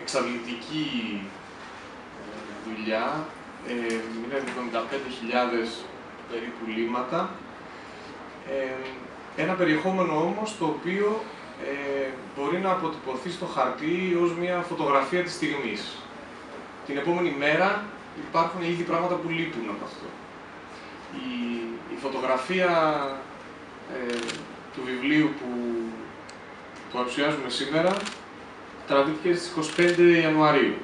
εξαντλητική δουλειά, είναι 75.000 περίπου λίμματα. Ένα περιεχόμενο όμως το οποίο μπορεί να αποτυπωθεί στο χαρτί ως μια φωτογραφία της στιγμής. Την επόμενη μέρα υπάρχουν ήδη πράγματα που λείπουν από αυτό. Η φωτογραφία του βιβλίου που παρουσιάζουμε σήμερα τραβήθηκε στις 25 Ιανουαρίου.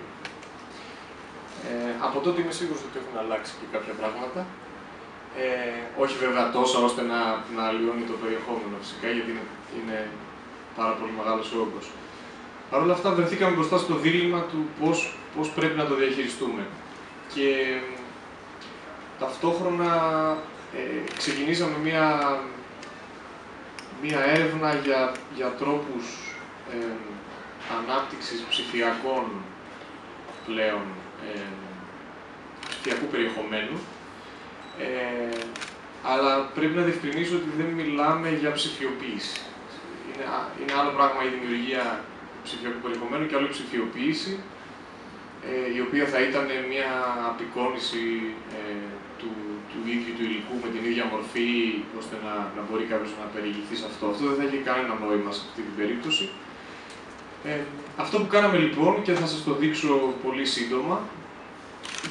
Από τότε είμαι σίγουρος ότι έχουν αλλάξει και κάποια πράγματα. Όχι βέβαια τόσο ώστε να αλλοιώνει το περιεχόμενο φυσικά, γιατί είναι πάρα πολύ μεγάλος ο όγκος. Παρ' όλα αυτά βρεθήκαμε μπροστά στο δίλημμα του πώς πρέπει να το διαχειριστούμε. Και ταυτόχρονα ξεκινήσαμε μία έρευνα για τρόπους ανάπτυξης ψηφιακών πλέον, ψηφιακού περιεχομένου. Αλλά πρέπει να διευκρινίσω ότι δεν μιλάμε για ψηφιοποίηση. Είναι άλλο πράγμα η δημιουργία ψηφιακού περιεχομένου και άλλο η ψηφιοποίηση, η οποία θα ήταν μια απεικόνιση του ίδιου του υλικού με την ίδια μορφή, ώστε να μπορεί κάποιος να περιηγηθεί σε αυτό. Αυτό δεν θα έχει κανένα νόημα σε αυτή την περίπτωση. Αυτό που κάναμε λοιπόν, και θα σας το δείξω πολύ σύντομα,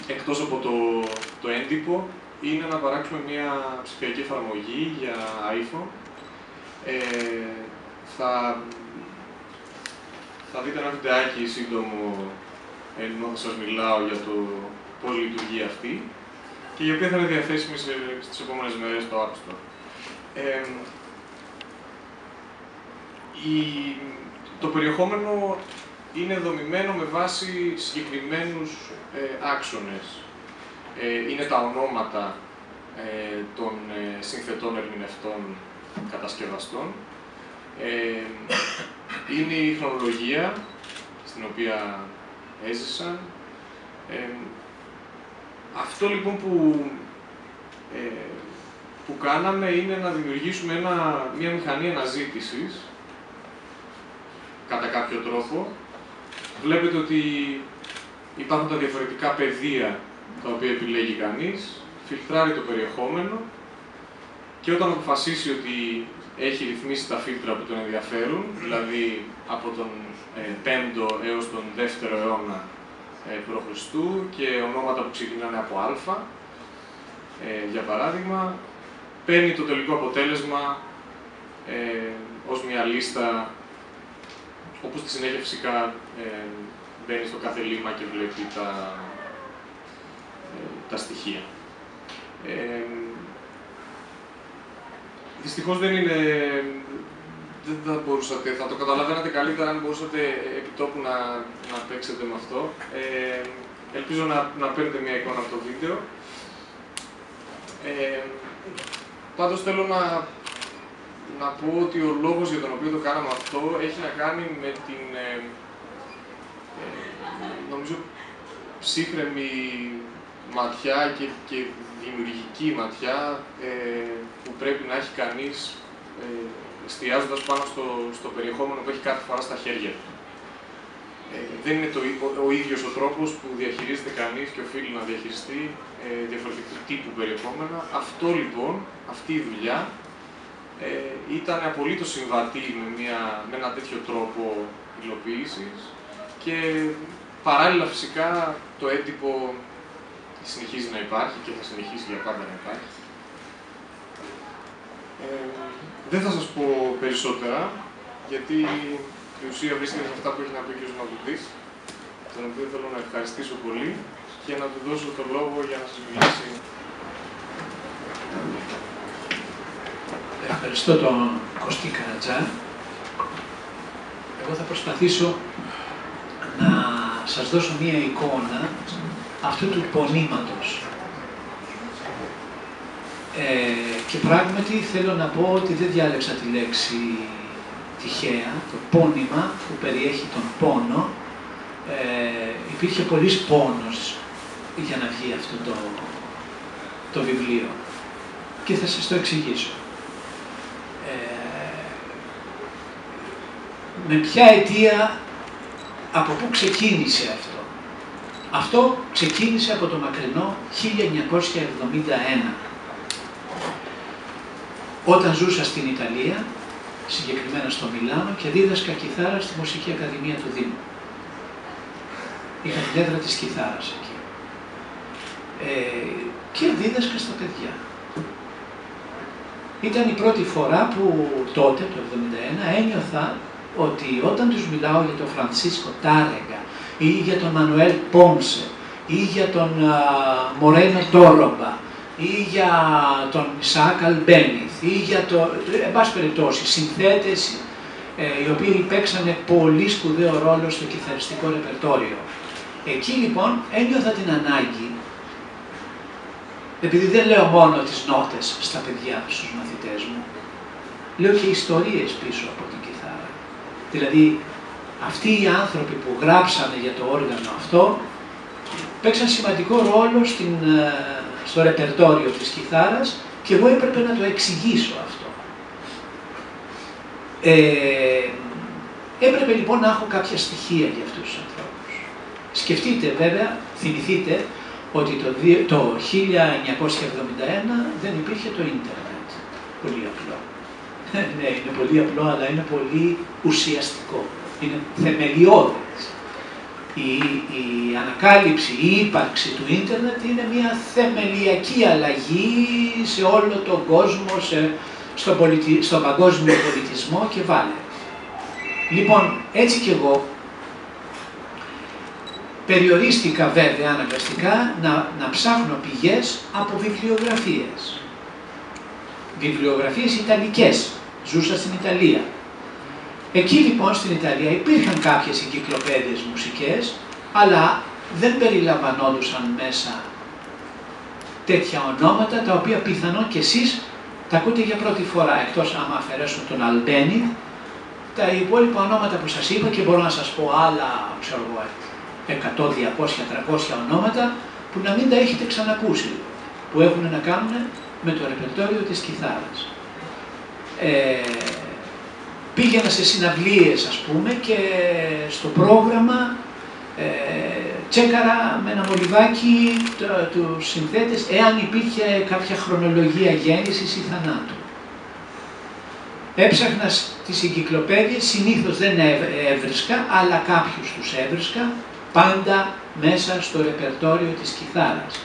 εκτός από το έντυπο, είναι να παράξουμε μια ψηφιακή εφαρμογή για iPhone. Θα δείτε ένα βιντεάκι σύντομο ενώ θα σας μιλάω για το πώς λειτουργεί αυτή και η οποία θα είναι διαθέσιμη στις επόμενες μέρες στο App Store. Το περιεχόμενο είναι δομημένο με βάση συγκεκριμένους άξονες. Είναι τα ονόματα των συνθετών ερμηνευτών κατασκευαστών. Είναι η χρονολογία στην οποία έζησαν. Αυτό λοιπόν που κάναμε είναι να δημιουργήσουμε μια μηχανή αναζήτησης κατά κάποιο τρόπο. Βλέπετε ότι υπάρχουν τα διαφορετικά πεδία τα οποία επιλέγει κανείς, φιλτράρει το περιεχόμενο και όταν αποφασίσει ότι έχει ρυθμίσει τα φίλτρα που τον ενδιαφέρουν, δηλαδή από τον 5ο έως τον 2ο αιώνα π.Χ. και ονόματα που ξεκινάνε από α, για παράδειγμα, παίρνει το τελικό αποτέλεσμα ως μια λίστα, όπου στη συνέχεια φυσικά μπαίνει στο κάθε λίμμα και βλέπει τα στοιχεία. Δυστυχώς δεν θα μπορούσατε, θα το καταλαβαίνατε καλύτερα αν μπορούσατε επιτόπου να παίξετε με αυτό. Ελπίζω να παίρνετε μια εικόνα από το βίντεο. Πάντως θέλω να πω ότι ο λόγος για τον οποίο το κάναμε αυτό έχει να κάνει με την, νομίζω, ψύχρεμη ματιά και δημιουργική ματιά που πρέπει να έχει κανείς εστιάζοντας πάνω στο περιεχόμενο που έχει κάθε φορά στα χέρια του. Δεν είναι ο ίδιος ο τρόπος που διαχειρίζεται κανείς και οφείλει να διαχειριστεί διαφορετικού τύπου περιεχόμενα. Αυτό λοιπόν, αυτή η δουλειά, ήταν απολύτως συμβατή με ένα τέτοιο τρόπο υλοποίησης και παράλληλα φυσικά το έντυπο συνεχίζει να υπάρχει και θα συνεχίσει για πάντα να υπάρχει. Δεν θα σας πω περισσότερα, γιατί η ουσία βρίσκεται σε αυτά που έχει να πει ο κ. Μαυρουδής, τον οποίο θέλω να ευχαριστήσω πολύ και να του δώσω το λόγο για να σας μιλήσει. Ευχαριστώ τον Κωστή Καρατζά. Εγώ θα προσπαθήσω να σας δώσω μία εικόνα αυτού του πονήματος. Και πράγματι θέλω να πω ότι δεν διάλεξα τη λέξη τυχαία. Το πόνημα που περιέχει τον πόνο, υπήρχε πολύς πόνος για να βγει αυτό το βιβλίο. Και θα σας το εξηγήσω. Με ποια αιτία από πού ξεκίνησε αυτό? Αυτό ξεκίνησε από το μακρινό 1971. Όταν ζούσα στην Ιταλία, συγκεκριμένα στο Μιλάνο, και δίδασκα κιθάρα στη Μουσική Ακαδημία του Δήμου. Είχα την έδρα της κιθάρας εκεί. Και δίδασκα στα παιδιά. Ήταν η πρώτη φορά που τότε, το 1971, ένιωθα ότι όταν τους μιλάω για τον Φρανσίσκο Τάρεγκα ή για τον Μανουέλ Πόνσε ή για τον Μορένο Τόρομπα ή για τον Ισαάκ Αλμπένιθ ή για εν πάση περιπτώσει, συνθέτες οι οποίοι παίξανε πολύ σπουδαίο ρόλο στο κιθαριστικό ρεπερτόριο. Εκεί λοιπόν ένιωθα την ανάγκη, επειδή δεν λέω μόνο τις νότες στα παιδιά, στους μαθητές μου, λέω και ιστορίες πίσω από την κιθάρα. Δηλαδή, αυτοί οι άνθρωποι που γράψανε για το όργανο αυτό, παίξαν σημαντικό ρόλο στο ρεπερτόριο της κιθάρας και εγώ έπρεπε να το εξηγήσω αυτό. Έπρεπε λοιπόν να έχω κάποια στοιχεία για αυτούς τους ανθρώπους. Σκεφτείτε βέβαια, θυμηθείτε, ότι το 1971 δεν υπήρχε το ίντερνετ. Πολύ απλό. Ναι, είναι πολύ απλό, αλλά είναι πολύ ουσιαστικό. Είναι θεμελιώδες. Η ανακάλυψη, η ύπαρξη του ίντερνετ είναι μια θεμελιακή αλλαγή σε όλο τον κόσμο, στον παγκόσμιο πολιτισμό και βάλε. Λοιπόν, έτσι κι εγώ περιορίστηκα βέβαια αναγκαστικά να ψάχνω πηγές από βιβλιογραφίες. Βιβλιογραφίες ιταλικές. Ζούσα στην Ιταλία. Εκεί λοιπόν στην Ιταλία υπήρχαν κάποιες εγκυκλοπαίδειες μουσικές, αλλά δεν περιλαμβανόντουσαν μέσα τέτοια ονόματα, τα οποία πιθανόν και εσείς τα ακούτε για πρώτη φορά, εκτός άμα αφαιρέσουν τον Αλμπένιθ, τα υπόλοιπα ονόματα που σας είπα, και μπορώ να σας πω άλλα, ξέρω εγώ, 100, 200, 300 ονόματα που να μην τα έχετε ξανακούσει, που έχουν να κάνουν με το ρεπερτόριο της κιθάρας. Πήγαινα σε συναυλίες, ας πούμε, και στο πρόγραμμα τσέκαρα με ένα μολυβάκι τους συνθέτες εάν υπήρχε κάποια χρονολογία γέννησης ή θανάτου. Έψαχνα στις εγκυκλοπαίδειες, συνήθως δεν έβρισκα, αλλά κάποιους τους έβρισκα, πάντα μέσα στο ρεπερτόριο της κιθάρας.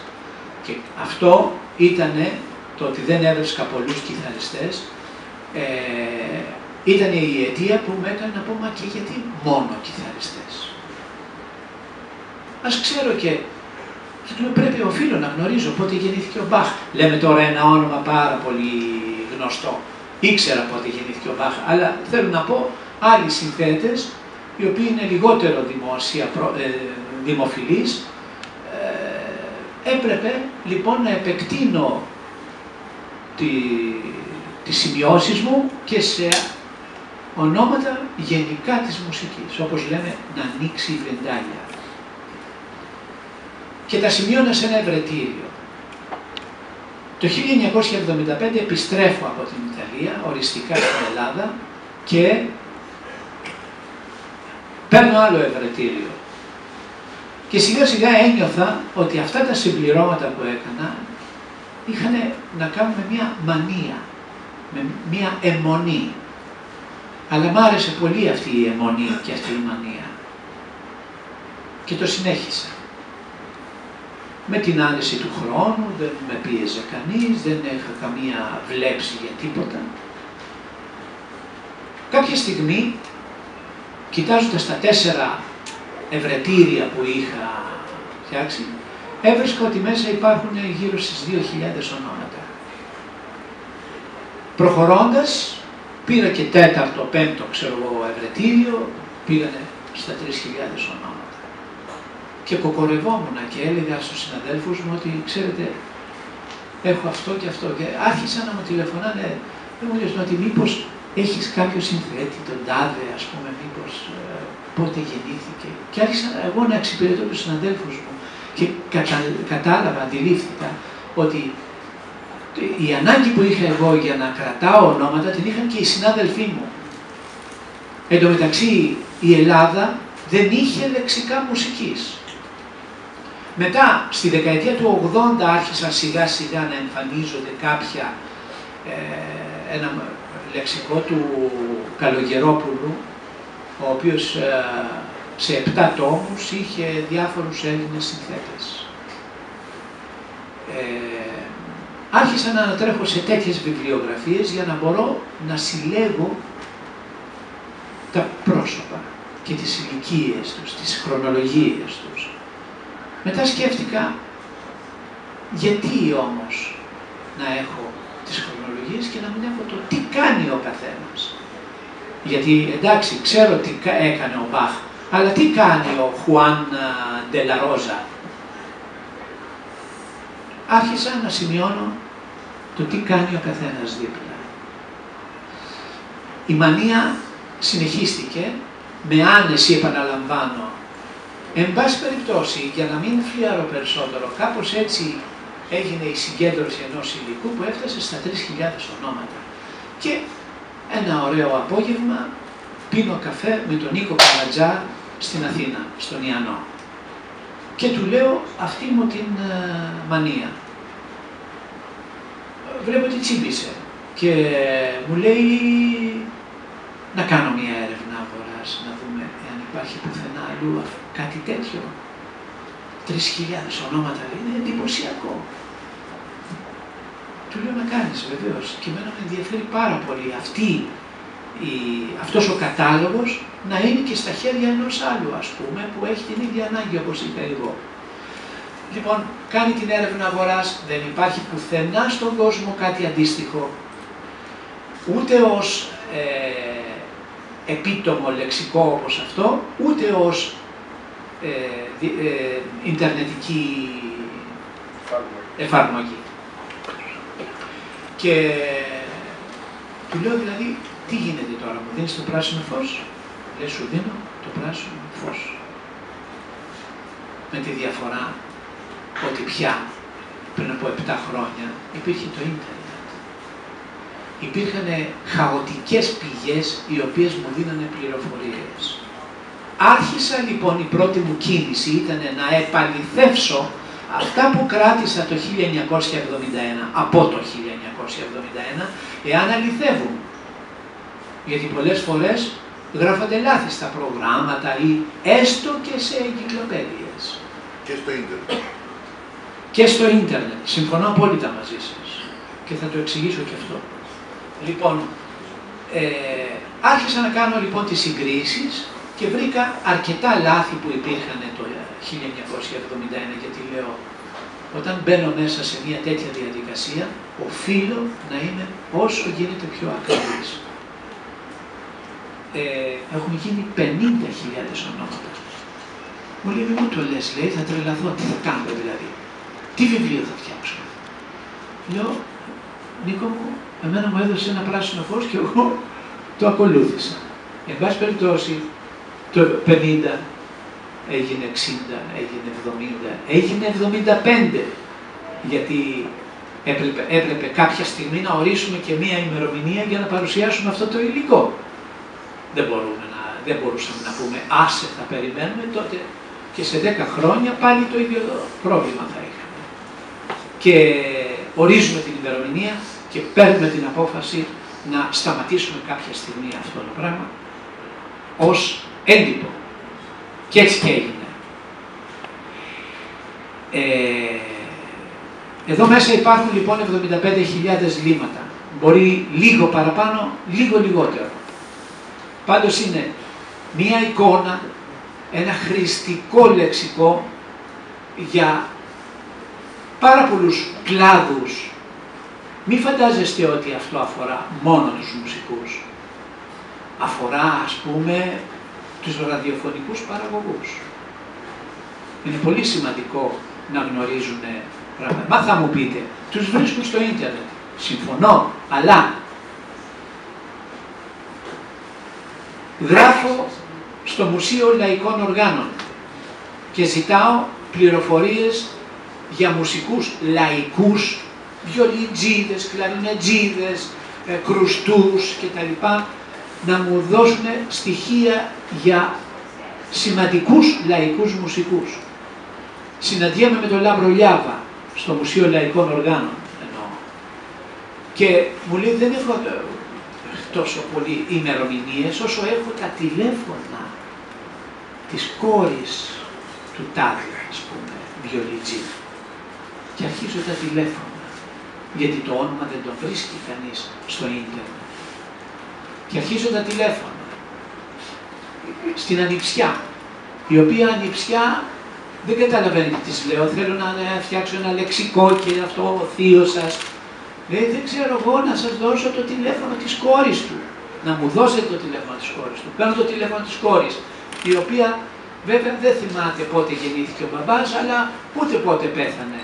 Και αυτό ήτανε, το ότι δεν έβρισκα πολλούς κιθαριστές, ήταν η αιτία που με έκανε να πω, μα και γιατί μόνο κιθαριστές. Ας ξέρω και πρέπει, οφείλω να γνωρίζω πότε γεννήθηκε ο Μπαχ. Λέμε τώρα ένα όνομα πάρα πολύ γνωστό. Ήξερα πότε γεννήθηκε ο Μπαχ, αλλά θέλω να πω άλλοι συνθέτες, οι οποίοι είναι λιγότερο δημοφιλείς, έπρεπε λοιπόν να επεκτείνω τις σημειώσεις μου και σε ονόματα γενικά της μουσικής, όπως λέμε, να ανοίξει η βεντάλια. Και τα σημείωνα σε ένα ευρετήριο. Το 1975 επιστρέφω από την Ιταλία, οριστικά στην Ελλάδα, και παίρνω άλλο ευρετήριο. Και σιγά σιγά ένιωθα ότι αυτά τα συμπληρώματα που έκανα είχαν να κάνουν με μια μανία, με μια αιμονή. Αλλά μ' άρεσε πολύ αυτή η αιμονή και αυτή η μανία. Και το συνέχισα. Με την άνεση του χρόνου, δεν με πίεζε κανείς, δεν είχα καμία βλέψη για τίποτα. Κάποια στιγμή, κοιτάζοντας τα 4 ευρετήρια που είχα φτιάξει, έβρισκα ότι μέσα υπάρχουν γύρω στις 2.000 ονόματα. Προχωρώντας, πήρα και 4ο, 5ο, ξέρω εγώ, ευρετήριο, πήγανε στα 3.000 ονόματα. Και κοκορευόμουν και έλεγα στους συναδέλφους μου ότι, ξέρετε, έχω αυτό και αυτό. Και άρχισαν να μου τηλεφωνάνε, δεν μου λες ότι μήπως έχεις κάποιο συνθέτη, τον τάδε, ας πούμε, μήπως πότε γεννήθηκε. Και άρχισα εγώ να εξυπηρετώ τους συναδέλφους μου και κατάλαβα, αντιλήφθηκα ότι η ανάγκη που είχα εγώ για να κρατάω ονόματα την είχαν και οι συνάδελφοί μου. Εν τω μεταξύ η Ελλάδα δεν είχε λεξικά μουσικής. Μετά, στη δεκαετία του 80 άρχισαν σιγά σιγά να εμφανίζονται κάποια, ένα λεξικό του Καλογερόπουλου, ο οποίος σε 7 τόμους είχε διάφορους Έλληνες συνθέτες. Άρχισα να ανατρέχω σε τέτοιες βιβλιογραφίες για να μπορώ να συλλέγω τα πρόσωπα και τις ηλικίες τους, τις χρονολογίες τους. Μετά σκέφτηκα, γιατί όμως να έχω τις χρονολογίες και να μην έχω το τι κάνει ο καθένας. Γιατί εντάξει, ξέρω τι έκανε ο Μπαχ, αλλά τι κάνει ο Χουάν Ντελαρόζα. Άρχισα να σημειώνω το τι κάνει ο καθένας δίπλα. Η μανία συνεχίστηκε, με άνεση επαναλαμβάνω. Εν πάση περιπτώσει, για να μην φλιάρω περισσότερο, κάπως έτσι έγινε η συγκέντρωση ενός υλικού που έφτασε στα 3.000 ονόματα. Και ένα ωραίο απόγευμα πίνω καφέ με τον Νίκο Καλατζά στην Αθήνα, στον Ιαννό. Και του λέω αυτή μου την μανία. Βλέπω ότι τσίμπησε και μου λέει να κάνω μια έρευνα αγοράς, να δούμε αν υπάρχει πουθενά αλλού κάτι τέτοιο. 3.000 ονόματα, είναι εντυπωσιακό. Του λέω να κάνεις βεβαίως και εμένα με ενδιαφέρει πάρα πολύ αυτός ο κατάλογος να είναι και στα χέρια ενός άλλου, ας πούμε, που έχει την ίδια ανάγκη όπως είχα εγώ. Λοιπόν, κάνει την έρευνα αγοράς, δεν υπάρχει πουθενά στον κόσμο κάτι αντίστοιχο, ούτε ως επίτομο λεξικό όπως αυτό, ούτε ως ιντερνετική εφαρμογή. Και του λέω δηλαδή, τι γίνεται τώρα, μου δίνεις το πράσινο φως? Λέει, σου δίνω το πράσινο φως. Με τη διαφορά ότι πια πριν από 7 χρόνια υπήρχε το ίντερνετ. Υπήρχαν χαοτικές πηγές οι οποίες μου δίνανε πληροφορίες. Άρχισα λοιπόν, η πρώτη μου κίνηση ήταν να επαληθεύσω αυτά που κράτησα το 1971, από το 1971, εάν αληθεύουν. Γιατί πολλές φορές γράφονται λάθη στα προγράμματα ή έστω και σε εγκυκλοπαίδειες. Και στο ίντερνετ. Και στο ίντερνετ. Συμφωνώ απόλυτα μαζί σας. Και θα το εξηγήσω και αυτό. Λοιπόν, άρχισα να κάνω λοιπόν τις συγκρίσεις και βρήκα αρκετά λάθη που υπήρχαν το 1971, γιατί λέω, όταν μπαίνω μέσα σε μια τέτοια διαδικασία, οφείλω να είμαι όσο γίνεται πιο ακριβής. Έχουν γίνει 50.000 ονόματα. Μου λέει, μου το λες, λέει, θα τρελαθώ, τι θα κάνω δηλαδή, τι βιβλίο θα φτιάξω. Λέω, Νίκο μου, εμένα μου έδωσε ένα πράσινο φως και εγώ το ακολούθησα. Εν πάση περιπτώσει, το 50 έγινε 60, έγινε 70, έγινε 75, γιατί έπρεπε κάποια στιγμή να ορίσουμε και μία ημερομηνία για να παρουσιάσουμε αυτό το υλικό. Δεν μπορούσαμε να πούμε άσε θα περιμένουμε, τότε και σε 10 χρόνια πάλι το ίδιο πρόβλημα θα είχαμε. Και ορίζουμε την ημερομηνία και παίρνουμε την απόφαση να σταματήσουμε κάποια στιγμή αυτό το πράγμα ως έντυπο. Και έτσι και έγινε. Εδώ μέσα υπάρχουν λοιπόν 75.000 λίμματα. Μπορεί λίγο παραπάνω, λίγο λιγότερο. Πάντως είναι μία εικόνα, ένα χρηστικό λεξικό για πάρα πολλούς κλάδους. Μη φαντάζεστε ότι αυτό αφορά μόνο τους μουσικούς. Αφορά, ας πούμε, τους ραδιοφωνικούς παραγωγούς. Είναι πολύ σημαντικό να γνωρίζουν πράγματα. Μα θα μου πείτε, τους βρίσκουν στο ίντερνετ. Συμφωνώ, αλλά γράφω στο Μουσείο Λαϊκών Οργάνων και ζητάω πληροφορίες για μουσικούς λαϊκούς, βιολιντζίδες, κλαρινετζίδες, κρουστούς κτλ. Να μου δώσουν στοιχεία για σημαντικούς λαϊκούς μουσικούς. Συναντιέμαι με τον Λάμπρο Λιάβα στο Μουσείο Λαϊκών Οργάνων εννοώ. Και μου λέει δεν έχω τόσο πολύ ημερομηνίες όσο έχω τα τηλέφωνα της κόρης του τάδε, ας πούμε, βιολιτζή. Και αρχίζω τα τηλέφωνα, γιατί το όνομα δεν τον βρίσκει κανείς στο ίντερνετ. Και αρχίζω τα τηλέφωνα στην Ανιψιά, η οποία Ανιψιά δεν καταλαβαίνει τι της λέω, θέλω να φτιάξω ένα λεξικό και αυτό ο θείος σας. Λέει, δεν ξέρω εγώ να σας δώσω το τηλέφωνο της κόρης του. Να μου δώσετε το τηλέφωνο της κόρης του. Παίρνω το τηλέφωνο της κόρης, η οποία βέβαια δεν θυμάται πότε γεννήθηκε ο μπαμπάς, αλλά ούτε πότε πέθανε.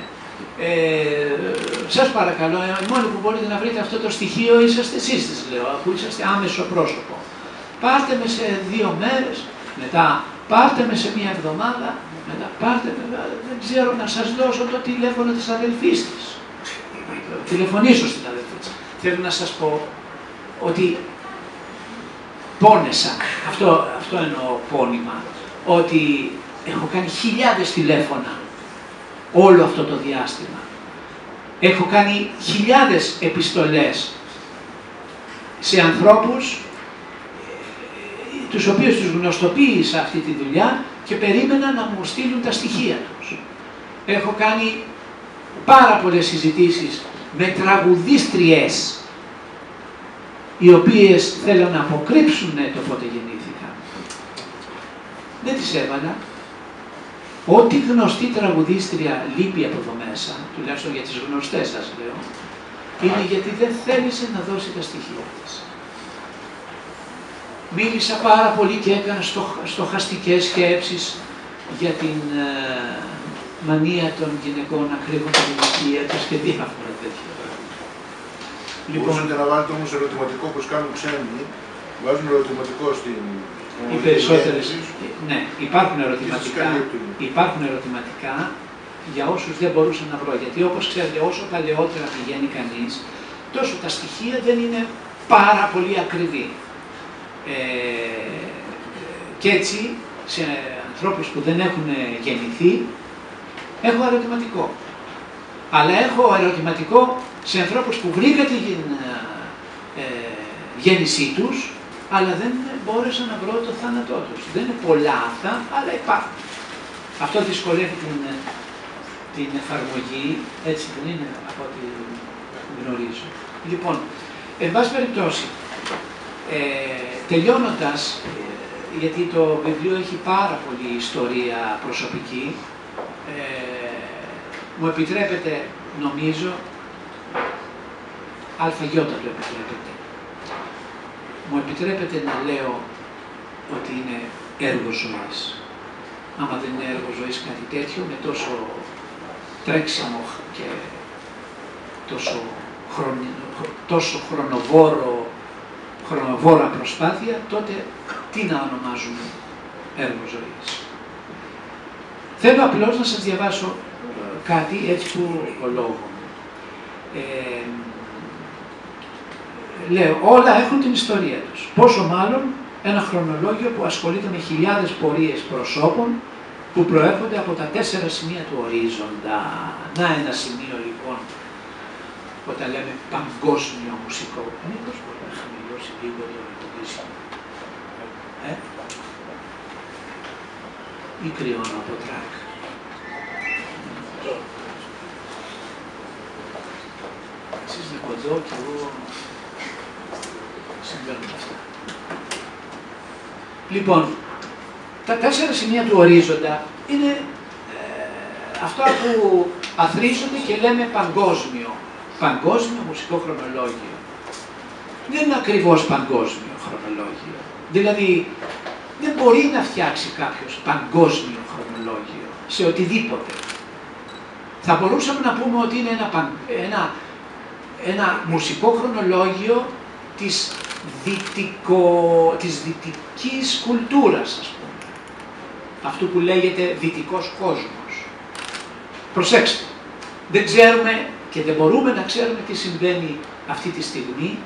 Σας παρακαλώ, οι μόνοι που μπορείτε να βρείτε αυτό το στοιχείο είσαστε εσείς, της λέω, αφού είσαστε άμεσο πρόσωπο. Πάρτε με σε 2 μέρες, μετά πάρτε με σε 1 εβδομάδα, μετά πάρτε με, δεν ξέρω να σας δώσω το τηλέφωνο της αδελφής της. Τηλεφωνήσω στην αδελφή της. Θέλω να σας πω ότι πόνεσα, αυτό εννοώ πόνημα, ότι έχω κάνει χιλιάδες τηλέφωνα όλο αυτό το διάστημα. Έχω κάνει χιλιάδες επιστολές σε ανθρώπους τους οποίους τους γνωστοποίησα αυτή τη δουλειά και περίμενα να μου στείλουν τα στοιχεία τους. Έχω κάνει πάρα πολλές συζητήσεις με τραγουδίστριες οι οποίες θέλουν να αποκρύψουν το πότε γεννήθηκαν. Δεν τις έβαλα. Ό,τι γνωστή τραγουδίστρια λείπει από εδώ μέσα, τουλάχιστον για τις γνωστές σας λέω, είναι γιατί δεν θέλησε να δώσει τα στοιχεία της. Μίλησα πάρα πολύ και έκανα στοχαστικές σκέψεις για την μανία των γυναικών να κρύβουν την ηλικία τους και διάφορα τέτοια. Μπορούσατε να βάλετε όμως ερωτηματικό όπως κάνουν ξένοι, βάζουν ερωτηματικό στην... Οι περισσότερες, ναι, υπάρχουν ερωτηματικά για όσους δεν μπορούσαν να βρω. Γιατί όπως ξέρετε, όσο παλαιότερα πηγαίνει κανείς, τόσο τα στοιχεία δεν είναι πάρα πολύ ακριβή. Και έτσι, σε ανθρώπους που δεν έχουν γεννηθεί, έχω ερωτηματικό. Αλλά έχω ερωτηματικό σε ανθρώπους που βρήκα τη γέννησή τους, αλλά δεν μπόρεσα να βρω το θάνατό τους. Δεν είναι πολλά αυτά, αλλά υπάρχουν. Αυτό δυσκολεύει την εφαρμογή, έτσι δεν είναι από ό,τι γνωρίζω. Λοιπόν, εν πάση περιπτώσει, τελειώνοντας, γιατί το βιβλίο έχει πάρα πολλή ιστορία προσωπική, μου επιτρέπετε, νομίζω, αλφαγιώτα το επιτρέπετε. Μου επιτρέπετε να λέω ότι είναι έργο ζωής. Άμα δεν είναι έργο ζωής κάτι τέτοιο, με τόσο τρέξιμο και τόσο χρονοβόρα προσπάθεια, τότε τι να ονομάζουμε έργο ζωής. Θέλω απλώς να σας διαβάσω κάτι έτσι που ο λόγο μου. Λέω, όλα έχουν την ιστορία τους. Πόσο μάλλον ένα χρονολόγιο που ασχολείται με χιλιάδες πορείες προσώπων που προέρχονται από τα 4 σημεία του ορίζοντα. Να ένα σημείο λοιπόν, όταν λέμε παγκόσμιο μουσικό. Μήπως μπορεί να χαμηλώσει λίγο το υποδίσιο. Ή κρυώνω από τράκ. Εσείς είναι κοντό και εγώ συμβαίνουν αυτά. Λοιπόν, τα 4 σημεία του ορίζοντα είναι αυτά που αθροίζονται και λέμε παγκόσμιο μουσικό χρονολόγιο. Δεν είναι ακριβώς παγκόσμιο χρονολόγιο. Δηλαδή, δεν μπορεί να φτιάξει κάποιος παγκόσμιο χρονολόγιο σε οτιδήποτε. Θα μπορούσαμε να πούμε ότι είναι ένα μουσικό χρονολόγιο της δυτικής κουλτούρας, ας πούμε. Αυτό που λέγεται δυτικός κόσμος. Προσέξτε, δεν ξέρουμε και δεν μπορούμε να ξέρουμε τι συμβαίνει αυτή τη στιγμή,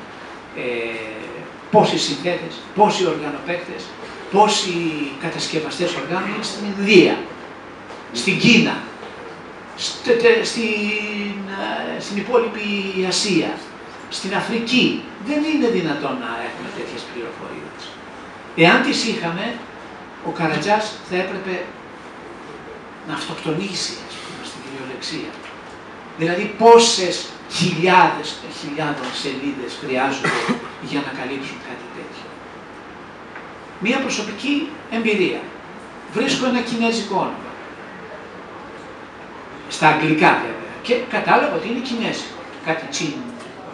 πόσοι συνθέτες, πόσοι οργανοπαίκτες, πόσοι κατασκευαστές οργάνων είναι στην Ινδία, στην Κίνα, στην υπόλοιπη Ασία, στην Αφρική. Δεν είναι δυνατόν να έχουμε τέτοιες πληροφορίες. Εάν τις είχαμε, ο Καρατζάς θα έπρεπε να αυτοκτονήσει, ας πούμε, στην κυριολεξία. Δηλαδή πόσες χιλιάδων σελίδες χρειάζονται για να καλύψουν κάτι τέτοιο. Μία προσωπική εμπειρία. Βρίσκω ένα κινέζικο όνομα. Στα αγγλικά βέβαια. Και κατάλαβα ότι είναι κινέζικο. Κάτι τσιν,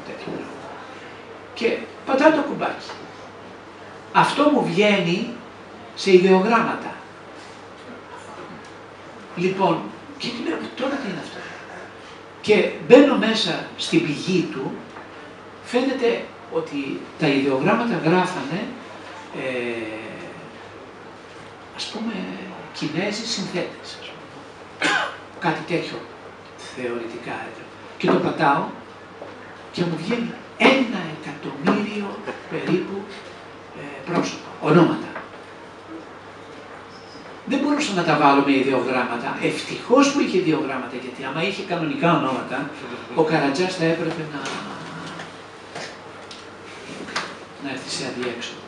τέτοιο. Και πατάω το κουμπάκι. Αυτό μου βγαίνει σε ιδεογράμματα. Λοιπόν, και λέω, τώρα τι είναι αυτό. Και μπαίνω μέσα στην πηγή του, φαίνεται ότι τα ιδεογράμματα γράφανε, ας πούμε, Κινέζοι συνθέτες. Κάτι τέτοιο, θεωρητικά. Και το πατάω και μου βγαίνει 1.000.000 περίπου πρόσωπα, ονόματα. Δεν μπορούσα να τα βάλω με ιδεογράμματα. Ευτυχώς που είχε ιδεογράμματα, γιατί άμα είχε κανονικά ονόματα, ο Καρατζάς θα έπρεπε να έρθει σε αδιέξοδο.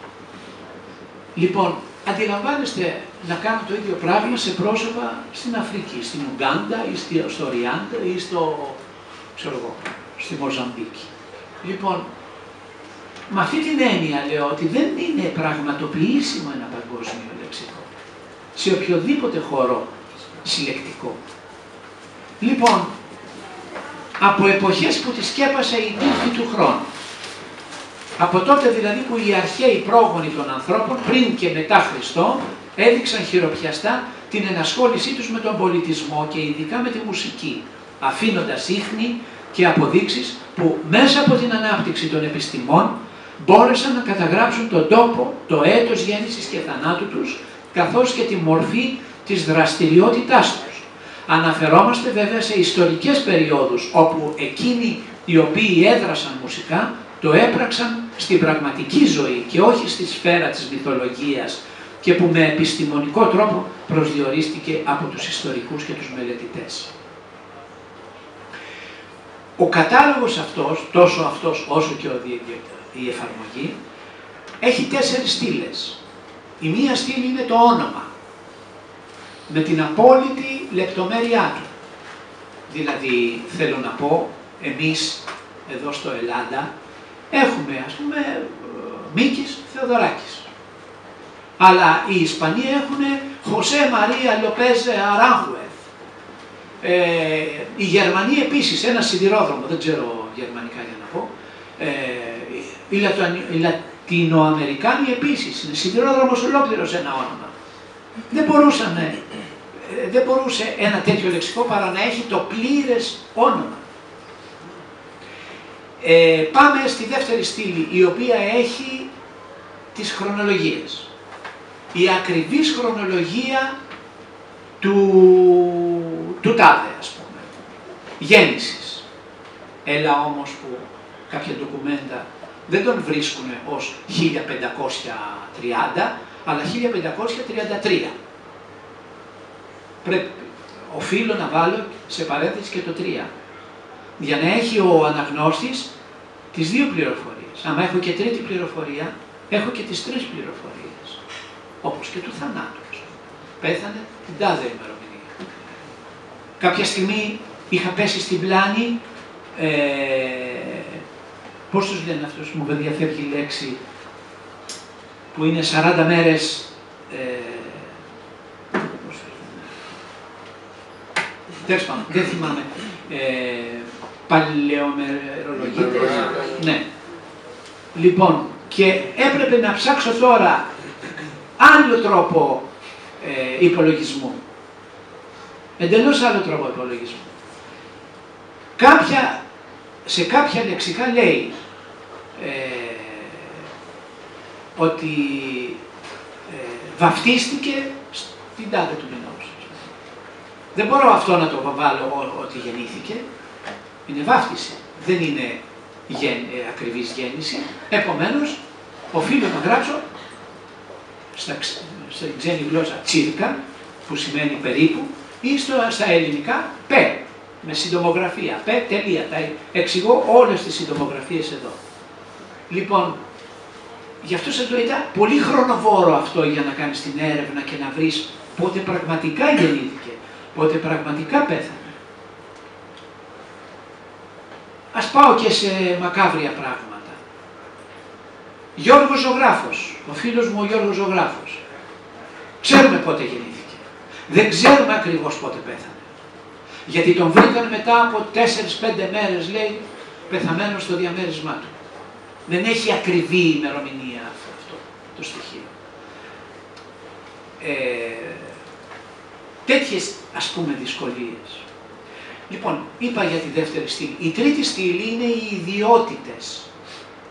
Λοιπόν, αντιλαμβάνεστε να κάνω το ίδιο πράγμα σε πρόσωπα στην Αφρική, στην Ουγκάντα ή στο Ριάντα ή στη Μοζαμπίκη. Λοιπόν, με αυτή την έννοια λέω ότι δεν είναι πραγματοποιήσιμο ένα παγκόσμιο λεξικό σε οποιοδήποτε χώρο συλλεκτικό. Λοιπόν, από εποχές που τη σκέπασε η τύχη του χρόνου, από τότε δηλαδή που οι αρχαίοι πρόγονοι των ανθρώπων πριν και μετά Χριστό έδειξαν χειροπιαστά την ενασχόλησή τους με τον πολιτισμό και ειδικά με τη μουσική, αφήνοντας ίχνη και αποδείξεις που μέσα από την ανάπτυξη των επιστημών μπόρεσαν να καταγράψουν τον τόπο, το έτος γέννησης και θανάτου τους, καθώς και τη μορφή της δραστηριότητάς τους. Αναφερόμαστε βέβαια σε ιστορικές περιόδους όπου εκείνοι οι οποίοι έδρασαν μουσικά το έπραξαν στην πραγματική ζωή και όχι στη σφαίρα της μυθολογίας και που με επιστημονικό τρόπο προσδιορίστηκε από τους ιστορικούς και τους μελετητές. Ο κατάλογος αυτός, τόσο αυτός όσο και η εφαρμογή, έχει 4 στήλες. Η μία στήλη είναι το όνομα, με την απόλυτη λεπτομέρειά του. Δηλαδή, θέλω να πω, εμείς εδώ στο Ελλάδα έχουμε, ας πούμε, Μίκης Θεοδωράκης. Αλλά οι Ισπανοί έχουν Χωσέ Μαρία Λοπέζ Αράνχουεθ. Οι Γερμανοί επίσης, ένα σιδηρόδρομο, δεν ξέρω γερμανικά για να πω. Οι Λατινοαμερικάνοι επίσης, είναι σιδηρόδρομος ολόκληρος ένα όνομα. Δεν μπορούσε ένα τέτοιο λεξικό παρά να έχει το πλήρες όνομα. Πάμε στη δεύτερη στήλη, η οποία έχει τις χρονολογίες. Η ακριβής χρονολογία του τάδε, ας πούμε, γέννησης. Έλα όμως που κάποια ντοκουμέντα δεν τον βρίσκουν ως 1530, αλλά 1533. Οφείλω να βάλω σε παρένθεση και το 3, για να έχει ο αναγνώστης τις 2 πληροφορίες. Αν έχω και τρίτη πληροφορία, έχω και τις 3 πληροφορίες. Όπως και του θανάτου. Πέθανε την τάδε ημερομηνία. Κάποια στιγμή είχα πέσει στην πλάνη, πώς τους λένε αυτούς, μου διαφεύγει η λέξη, που είναι 40 μέρες, τέλος πάντων, δεν θυμάμαι, παλαιομερολογίτες, ναι. Λοιπόν, και έπρεπε να ψάξω τώρα άλλο τρόπο υπολογισμού. Εντελώς άλλο τρόπο υπολογισμού. Σε κάποια λεξικά λέει ότι βαφτίστηκε στην τάδε του μηνός. Δεν μπορώ αυτό να το βάλω ότι γεννήθηκε. Είναι βάφτιση. Δεν είναι ακριβής γέννηση. Επομένως, οφείλω να γράψω στην ξένη γλώσσα τσίρκα, που σημαίνει περίπου, ή στα ελληνικά πε, με συντομογραφία, πε, τελεία. Τα εξηγώ όλες τις συντομογραφίες εδώ. Λοιπόν, γι' αυτό σας το ήταν πολύ χρονοβόρο αυτό για να κάνεις την έρευνα και να βρεις πότε πραγματικά γεννήθηκε, πότε πραγματικά πέθανε. Ας πάω και σε μακάβρια πράγματα. Γιώργος Ζωγράφος, ο φίλος μου ο Γιώργος Ζωγράφος. Ξέρουμε πότε γεννήθηκε. Δεν ξέρουμε ακριβώς πότε πέθανε. Γιατί τον βρήκαν μετά από 4-5 μέρες, λέει, πεθαμένο στο διαμέρισμά του. Δεν έχει ακριβή ημερομηνία αυτό το στοιχείο. Τέτοιες, ας πούμε, δυσκολίες. Λοιπόν, είπα για τη δεύτερη στήλη. Η τρίτη στήλη είναι οι ιδιότητες.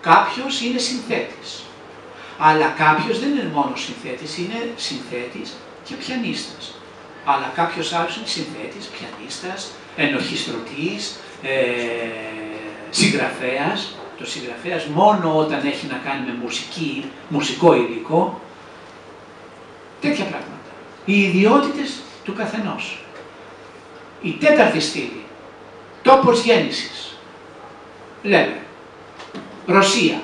Κάποιος είναι συνθέτης. Αλλά κάποιος δεν είναι μόνο συνθέτης, είναι συνθέτης και πιανίστας. Αλλά κάποιος άλλος είναι συνθέτης, πιανίστας, ενορχιστρωτής, συγγραφέας. Το συγγραφέας μόνο όταν έχει να κάνει με μουσικό υλικό. Τέτοια πράγματα. Οι ιδιότητες του καθενός. Η τέταρτη στήλη, τόπος γέννησης. Λέμε, Ρωσία.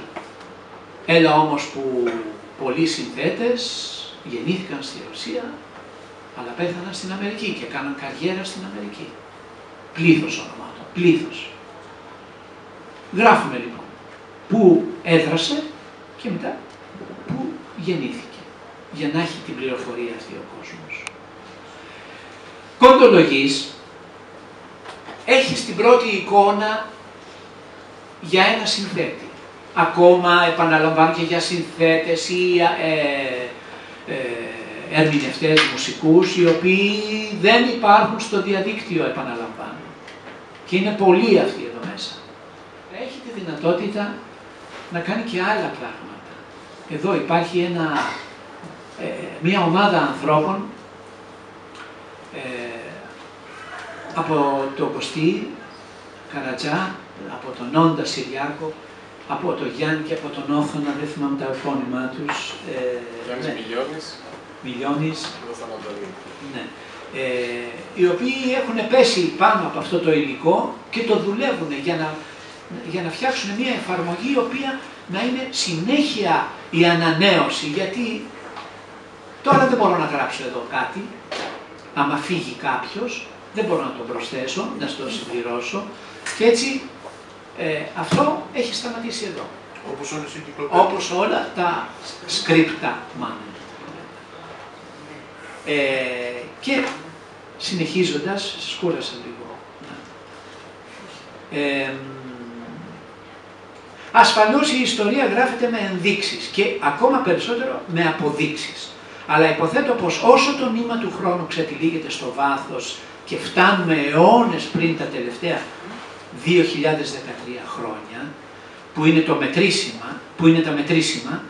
Έλα όμως που πολλοί συνθέτες γεννήθηκαν στη Ρωσία, αλλά πέθαναν στην Αμερική και κάναν καριέρα στην Αμερική. Πλήθος ονομάτων, πλήθος. Γράφουμε λοιπόν πού έδρασε και μετά πού γεννήθηκε, για να έχει την πληροφορία αυτή ο κόσμος. Κοντολογής έχει στην πρώτη εικόνα για ένα συνθέτη. Ακόμα επαναλαμβάνω και για συνθέτες ή ερμηνευτές μουσικούς, οι οποίοι δεν υπάρχουν στο διαδίκτυο, επαναλαμβάνω. Και είναι πολλοί αυτοί εδώ μέσα. Έχει τη δυνατότητα να κάνει και άλλα πράγματα. Εδώ υπάρχει μια ομάδα ανθρώπων από τον Κωστή Καρατζά, από τον Όντα Συριάκο, από τον Γιάννη και από τον Όθωνα, δεν θυμάμαι τα επώνυμά τους. Γιάννης ναι. Μιλιώνης. Ναι. Οι οποίοι έχουν πέσει πάνω από αυτό το υλικό και το δουλεύουν για να φτιάξουν μια εφαρμογή η οποία να είναι συνέχεια η ανανέωση, γιατί τώρα δεν μπορώ να γράψω εδώ κάτι, άμα φύγει κάποιος, δεν μπορώ να το προσθέσω, να το συμπληρώσω και έτσι αυτό έχει σταματήσει εδώ. Όπως όλες οι κυκλοφορίες. Όπως όλα τα σκρίπτα μάλλον. Και συνεχίζοντας, σας κούρασα λίγο. Ασφαλώς η ιστορία γράφεται με ενδείξεις και ακόμα περισσότερο με αποδείξεις. Αλλά υποθέτω πως όσο το νήμα του χρόνου ξετυλίγεται στο βάθος και φτάνουμε αιώνες πριν τα τελευταία 2013 χρόνια, που είναι τα μετρήσιμα,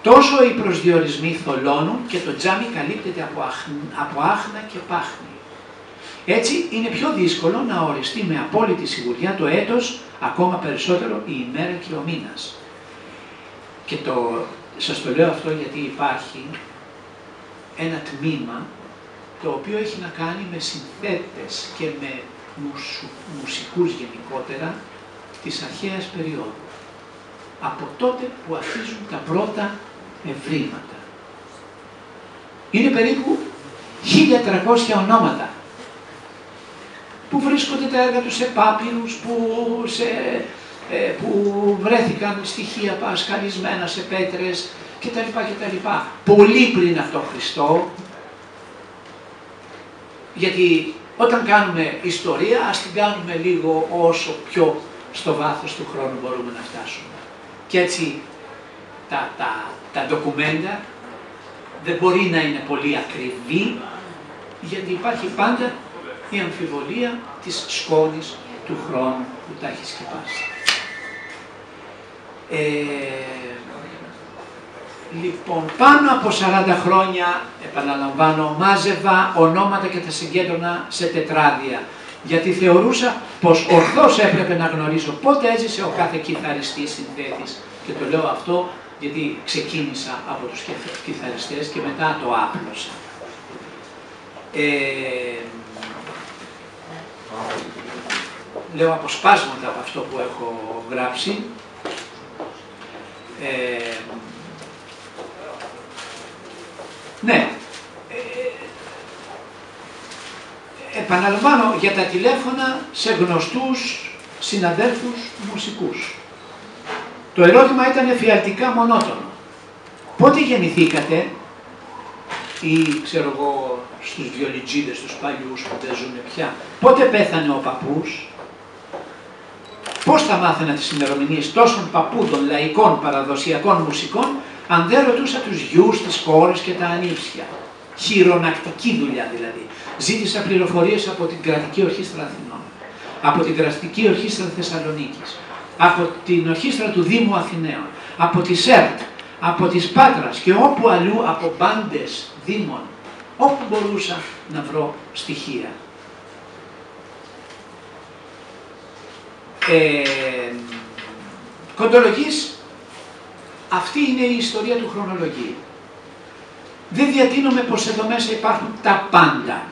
τόσο οι προσδιορισμοί θολώνουν και το τζάμι καλύπτεται από άχνα και πάχνη. Έτσι είναι πιο δύσκολο να οριστεί με απόλυτη σιγουριά το έτος, ακόμα περισσότερο η ημέρα και ο μήνας. Και σας το λέω αυτό γιατί υπάρχει ένα τμήμα το οποίο έχει να κάνει με συνθέτες και με μουσικούς γενικότερα της αρχαίας περίοδου. Από τότε που αρχίζουν τα πρώτα ευρήματα. Είναι περίπου 1300 ονόματα που βρίσκονται τα έργα τους σε πάπυρους, που βρέθηκαν στοιχεία πασκαλισμένα σε πέτρες κτλ. Πολύ πριν από τον Χριστό, γιατί όταν κάνουμε ιστορία, ας την κάνουμε λίγο όσο πιο στο βάθος του χρόνου μπορούμε να φτάσουμε. Και έτσι τα ντοκουμέντα δεν μπορεί να είναι πολύ ακριβή, γιατί υπάρχει πάντα η αμφιβολία της σκόνης του χρόνου που τα έχει σκεπάσει. Λοιπόν, πάνω από 40 χρόνια, επαναλαμβάνω, μάζευα ονόματα και τα συγκέντρωνα σε τετράδια, γιατί θεωρούσα πως ορθώς έπρεπε να γνωρίζω πότε έζησε ο κάθε κιθαριστής συνθέτης. Και το λέω αυτό γιατί ξεκίνησα από τους κιθαριστές και μετά το άπλωσα. Λέω αποσπάσματα από αυτό που έχω γράψει. Ναι. Επαναλαμβάνω για τα τηλέφωνα σε γνωστούς συναδέλφους μουσικούς. Το ερώτημα ήταν εφιαλτικά μονότονο. Πότε γεννηθήκατε, ή ξέρω εγώ στους βιολιτζίδες, τους παλιούς που δεν ζουν πια, πότε πέθανε ο παππούς, πώς θα μάθαινα τις ημερομηνίες τόσων παππούδων λαϊκών παραδοσιακών μουσικών, αν δεν ρωτούσα τους γιους, τις κόρες και τα ανήψια. Χειρονακτική δουλειά δηλαδή. Ζήτησα πληροφορίες από την Κρατική Ορχήστρα Αθηνών, από την Κρατική Ορχήστρα Θεσσαλονίκης, από την Ορχήστρα του Δήμου Αθηναίων, από τη ΣΕΡΤ, από της Πάτρας και όπου αλλού από μπάντες δήμων, όπου μπορούσα να βρω στοιχεία. Κοντολογής, αυτή είναι η ιστορία του χρονολογίου. Δεν διατείνομαι πως εδώ μέσα υπάρχουν τα πάντα.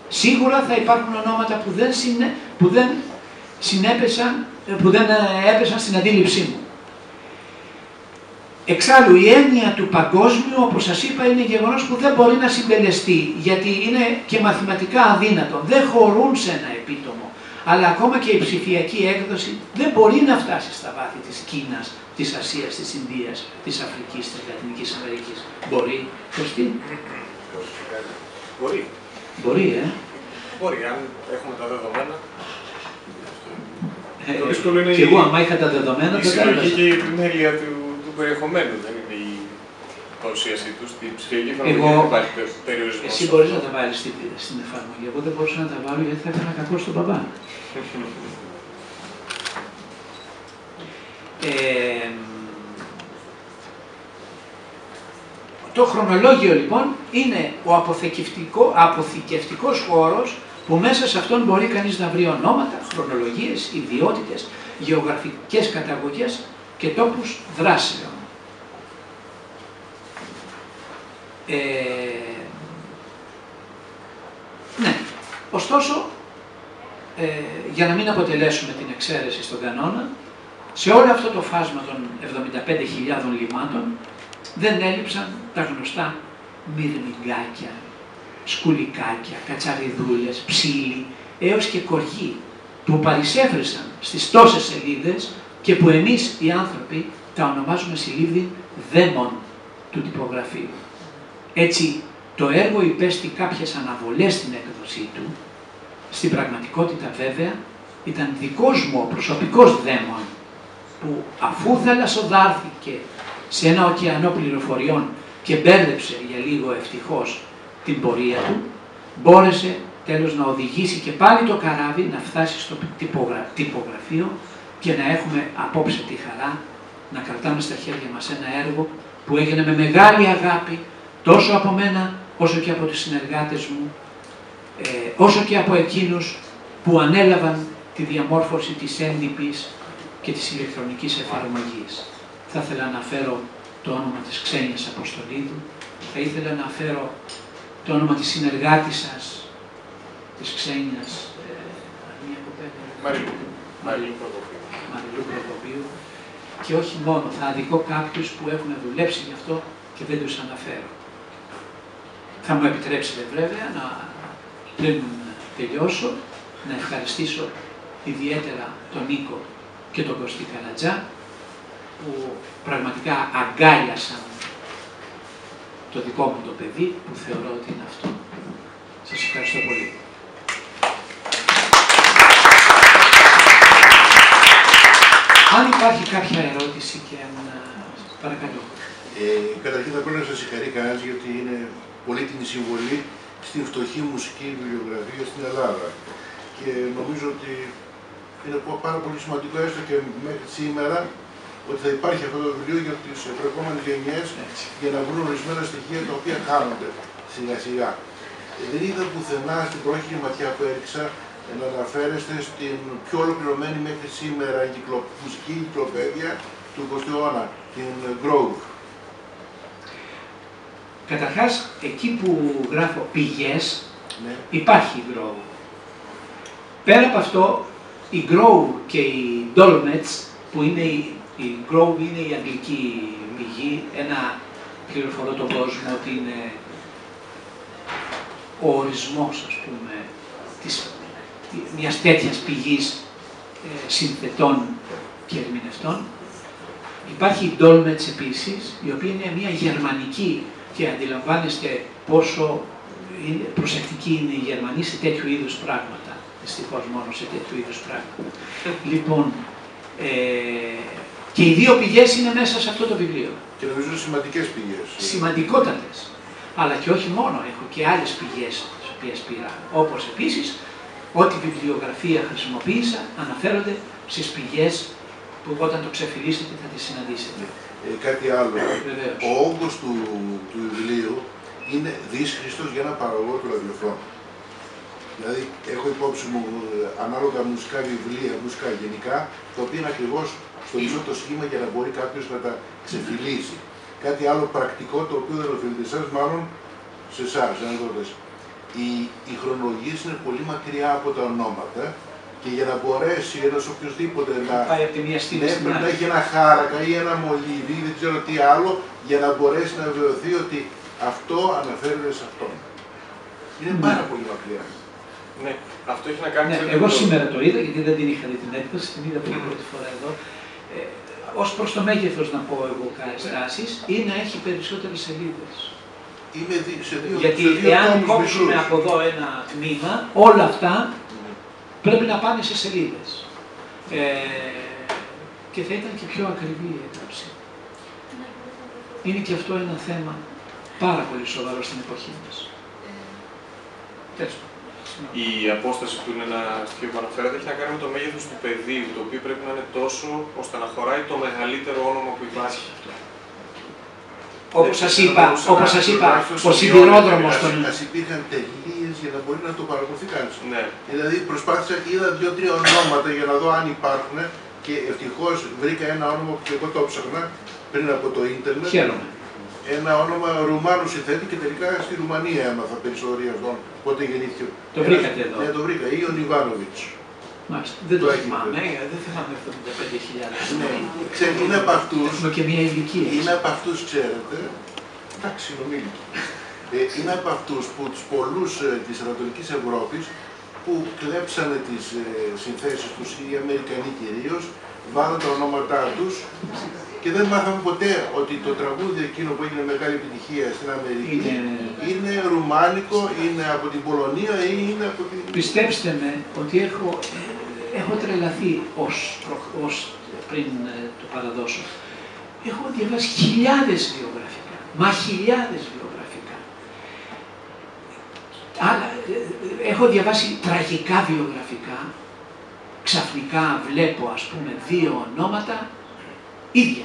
Σίγουρα θα υπάρχουν ονόματα που δεν έπεσαν στην αντίληψή μου. Εξάλλου η έννοια του παγκόσμιου, όπως σας είπα, είναι γεγονός που δεν μπορεί να συντελεστεί, γιατί είναι και μαθηματικά αδύνατο. Δεν χωρούν σε ένα επίτομο. Αλλά ακόμα και η ψηφιακή έκδοση δεν μπορεί να φτάσει στα βάθη της Κίνας, της Ασίας, της Ινδίας, της Αφρικής, της Λατινικής Αμερικής. Μπορεί, Κωστή? Μπορεί. Μπορεί, Μπορεί, αν έχουμε τα δεδομένα. Το δύσκολο είναι και εγώ, άμα είχα τα δεδομένα, η συλλογή και η επιμέλεια του περιεχομένου. Δεν είναι η παρουσίασή του. Στην ψηφιακή εφαρμογή δεν υπάρχει περιορισμό. Εσύ μπορείς να τα βάλεις στην εφαρμογή. Εγώ δεν μπορούσα να τα βάλω γιατί θα έκανα κακό στον μπαμπά. Το χρονολόγιο λοιπόν είναι ο αποθηκευτικός χώρος που μέσα σε αυτόν μπορεί κανείς να βρει ονόματα, χρονολογίες, ιδιότητες, γεωγραφικές καταγωγές και τόπους δράσεων. Ναι, ωστόσο, για να μην αποτελέσουμε την εξαίρεση στον κανόνα, σε όλο αυτό το φάσμα των 75.000 λιμάτων δεν έλειψαν τα γνωστά μυρμηγκάκια, σκουλικάκια, κατσαριδούλες, ψήλοι, έως και κοργοί που παρισέφρισαν στις τόσες σελίδες και που εμείς οι άνθρωποι τα ονομάζουμε συλλήβδιν δαίμον του τυπογραφείου. Έτσι, το έργο υπέστη κάποιες αναβολές στην έκδοσή του. Στην πραγματικότητα βέβαια ήταν δικός μου ο προσωπικός δαίμον που αφού θαλασσοδάρθηκε σε ένα ωκεανό πληροφοριών και μπέρδεψε για λίγο ευτυχώς την πορεία του, μπόρεσε τέλος να οδηγήσει και πάλι το καράβι να φτάσει στο τυπογραφείο και να έχουμε απόψε τη χαρά να κρατάμε στα χέρια μας ένα έργο που έγινε με μεγάλη αγάπη τόσο από μένα όσο και από τους συνεργάτες μου, όσο και από εκείνους που ανέλαβαν τη διαμόρφωση της έντυπης και της ηλεκτρονικής εφαρμογής. Θα ήθελα να αναφέρω το όνομα της Ξένιας Αποστολίδου, θα ήθελα να αναφέρω το όνομα της συνεργάτης σας, της Ξένιας, μια κοπέλα, Μαριλού Προδοπίου, και όχι μόνο, θα αδικώ κάποιους που έχουν δουλέψει γι' αυτό και δεν τους αναφέρω. Θα μου επιτρέψετε βέβαια να, πριν τελειώσω, να ευχαριστήσω ιδιαίτερα τον Νίκο και τον Κωστή Καρατζά, που πραγματικά αγκάλιασαν το δικό μου το παιδί, που θεωρώ ότι είναι αυτό. Σας ευχαριστώ πολύ. Αν υπάρχει κάποια ερώτηση και αν παρακαλώ. Καταρχήν θα πρέπει να σας συγχαρεί κανένας γιατί είναι πολύτιμη συμβολή στην φτωχή μουσική βιβλιογραφία στην Ελλάδα. Και νομίζω ότι είναι πάρα πολύ σημαντικό έστω και μέχρι σήμερα ότι θα υπάρχει αυτό το βιβλίο για τις προηγούμενες γενιές για να βρουν ορισμένα στοιχεία τα οποία χάνονται σιγά σιγά. Δεν είδα πουθενά στην πρόχειρη ματιά που έριξα να αναφέρεστε στην πιο ολοκληρωμένη μέχρι σήμερα μουσική κυκλοπαίδεια του 20ου αιώνα. την Grove. Καταρχάς, εκεί που γράφω πηγές, Ναι. υπάρχει η Grove. Πέρα από αυτό, η Grove και η Dolmets, που είναι η Grove είναι η αγγλική πηγή, πληροφορώ τον κόσμο ότι είναι ο ορισμός, ας πούμε, μιας τέτοιας πηγής συνθετών και ερμηνευτών. Υπάρχει η Dolmets επίσης, η οποία είναι μια γερμανική και αντιλαμβάνεστε πόσο προσεκτικοί είναι οι Γερμανοί σε τέτοιου είδους πράγματα. Δυστυχώς μόνο σε τέτοιου είδους πράγματα. Λοιπόν, και οι δύο πηγές είναι μέσα σε αυτό το βιβλίο. Και νομίζω σημαντικές πηγές. Σημαντικότατες. Αλλά και όχι μόνο, έχω και άλλες πηγές τις οποίες πήρα. Όπως επίσης, ό,τι βιβλιογραφία χρησιμοποίησα αναφέρονται στις πηγές που όταν το ξεφυλίσετε θα τις συναντήσετε. Κάτι άλλο. Βεβαίως. Ο όγκος του βιβλίου είναι δύσχριστος για ένα παραγωγό του ραδιοφώνου. Δηλαδή, έχω υπόψη μου ανάλογα μουσικά βιβλία, μουσικά γενικά, τα οποία είναι ακριβώς στο μισό το σχήμα για να μπορεί κάποιος να τα ξεφυλίσει. Κάτι άλλο πρακτικό, το οποίο δεν οφείλεται εσάς, μάλλον σε εσάς, ανεκδότες. Οι χρονολογίες είναι πολύ μακριά από τα ονόματα και για να μπορέσει ένας οποιοσδήποτε να πάει από τη μία στιγμή πρέπει να έχει ένα χάρακα ή ένα μολύβι ή δεν ξέρω τι άλλο για να μπορέσει να βεβαιωθεί ότι αυτό αναφέρεται σε αυτό. Είναι πάρα πολύ μακριά. Ναι, αυτό έχει να κάνει με εγώ σήμερα το είδα, γιατί δεν την είχα δει την έκδοση, την είδα την πρώτη φορά εδώ. Ως προς το μέγεθος να πω εγώ καταστάσεις ή να έχει περισσότερες σελίδες. Γιατί εάν κόψουμε από εδώ ένα τμήμα, όλα αυτά πρέπει να πάνε σε σελίδες. Και θα ήταν και πιο ακριβή η έγραψη. Είναι και αυτό ένα θέμα πάρα πολύ σοβαρό στην εποχή μας. Η απόσταση που είναι ένα στοιχείο που αναφέρατε έχει να κάνει με το μέγεθος του πεδίου, το οποίο πρέπει να είναι τόσο ώστε να χωράει το μεγαλύτερο όνομα που υπάρχει. Όπως σας είπα, ο σιδηρόδρομος των... Ας υπήρχαν τελείες για να μπορεί να το παρακολουθεί κανείς. Ναι. Δηλαδή προσπάθησα και είδα 2-3 ονόματα για να δω αν υπάρχουν και ευτυχώς βρήκα ένα όνομα που εγώ το ψάχνα πριν από το ίντερνετ. Χαίρομαι. Ένα όνομα Ρουμάνου συνθέτη και τελικά στη Ρουμανία έμαθα περισσότεροι αυτόν πότε γεννήθηκε. Το βρήκατε εδώ. Ναι, το βρήκα. Ιον Ιβάνοβιτς. Μάλιστα. Δεν το θυμάμαι, δεν θυμάμαι 75.000. Ναι, ξέρετε, είναι από αυτούς. Έχουμε και μια ηλικία. Είναι από αυτούς, ξέρετε. Εντάξει, νομίζω. Είναι από αυτούς που τους πολλούς της Ανατολικής Ευρώπης που κλέψανε τις συνθέσεις τους, οι Αμερικανοί κυρίως, βάλαν τα ονόματά τους και δεν μάθαμε ποτέ ότι το τραγούδι εκείνο που έγινε μεγάλη επιτυχία στην Αμερική είναι ρουμάνικο, είναι από την Πολωνία ή είναι από την... Πιστέψτε με ότι έχω τρελαθεί ως πριν το παραδώσω. Έχω διαβάσει χιλιάδες βιογραφικά, μα χιλιάδες βιογραφικά. Αλλά, έχω διαβάσει τραγικά βιογραφικά. Ξαφνικά βλέπω, ας πούμε, δύο ονόματα ίδια.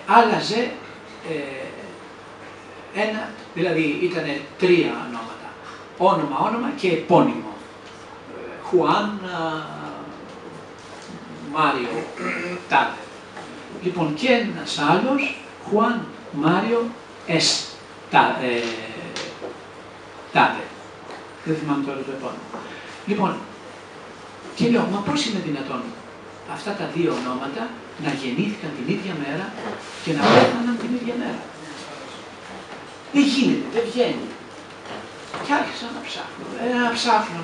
Άλλαζε ένα, δηλαδή ήταν τρία ονόματα. Όνομα και επώνυμο. Χουάν, Μάριο, τάδε. Λοιπόν, και ένας άλλος, Χουάν, Μάριο, τάδε. Δεν θυμάμαι τώρα το επώνυμο. Λοιπόν, και λέω, μα πώς είναι δυνατόν αυτά τα δύο ονόματα να γεννήθηκαν την ίδια μέρα και να πέθαναν την ίδια μέρα. Δεν γίνεται, δεν βγαίνει. Και άρχισα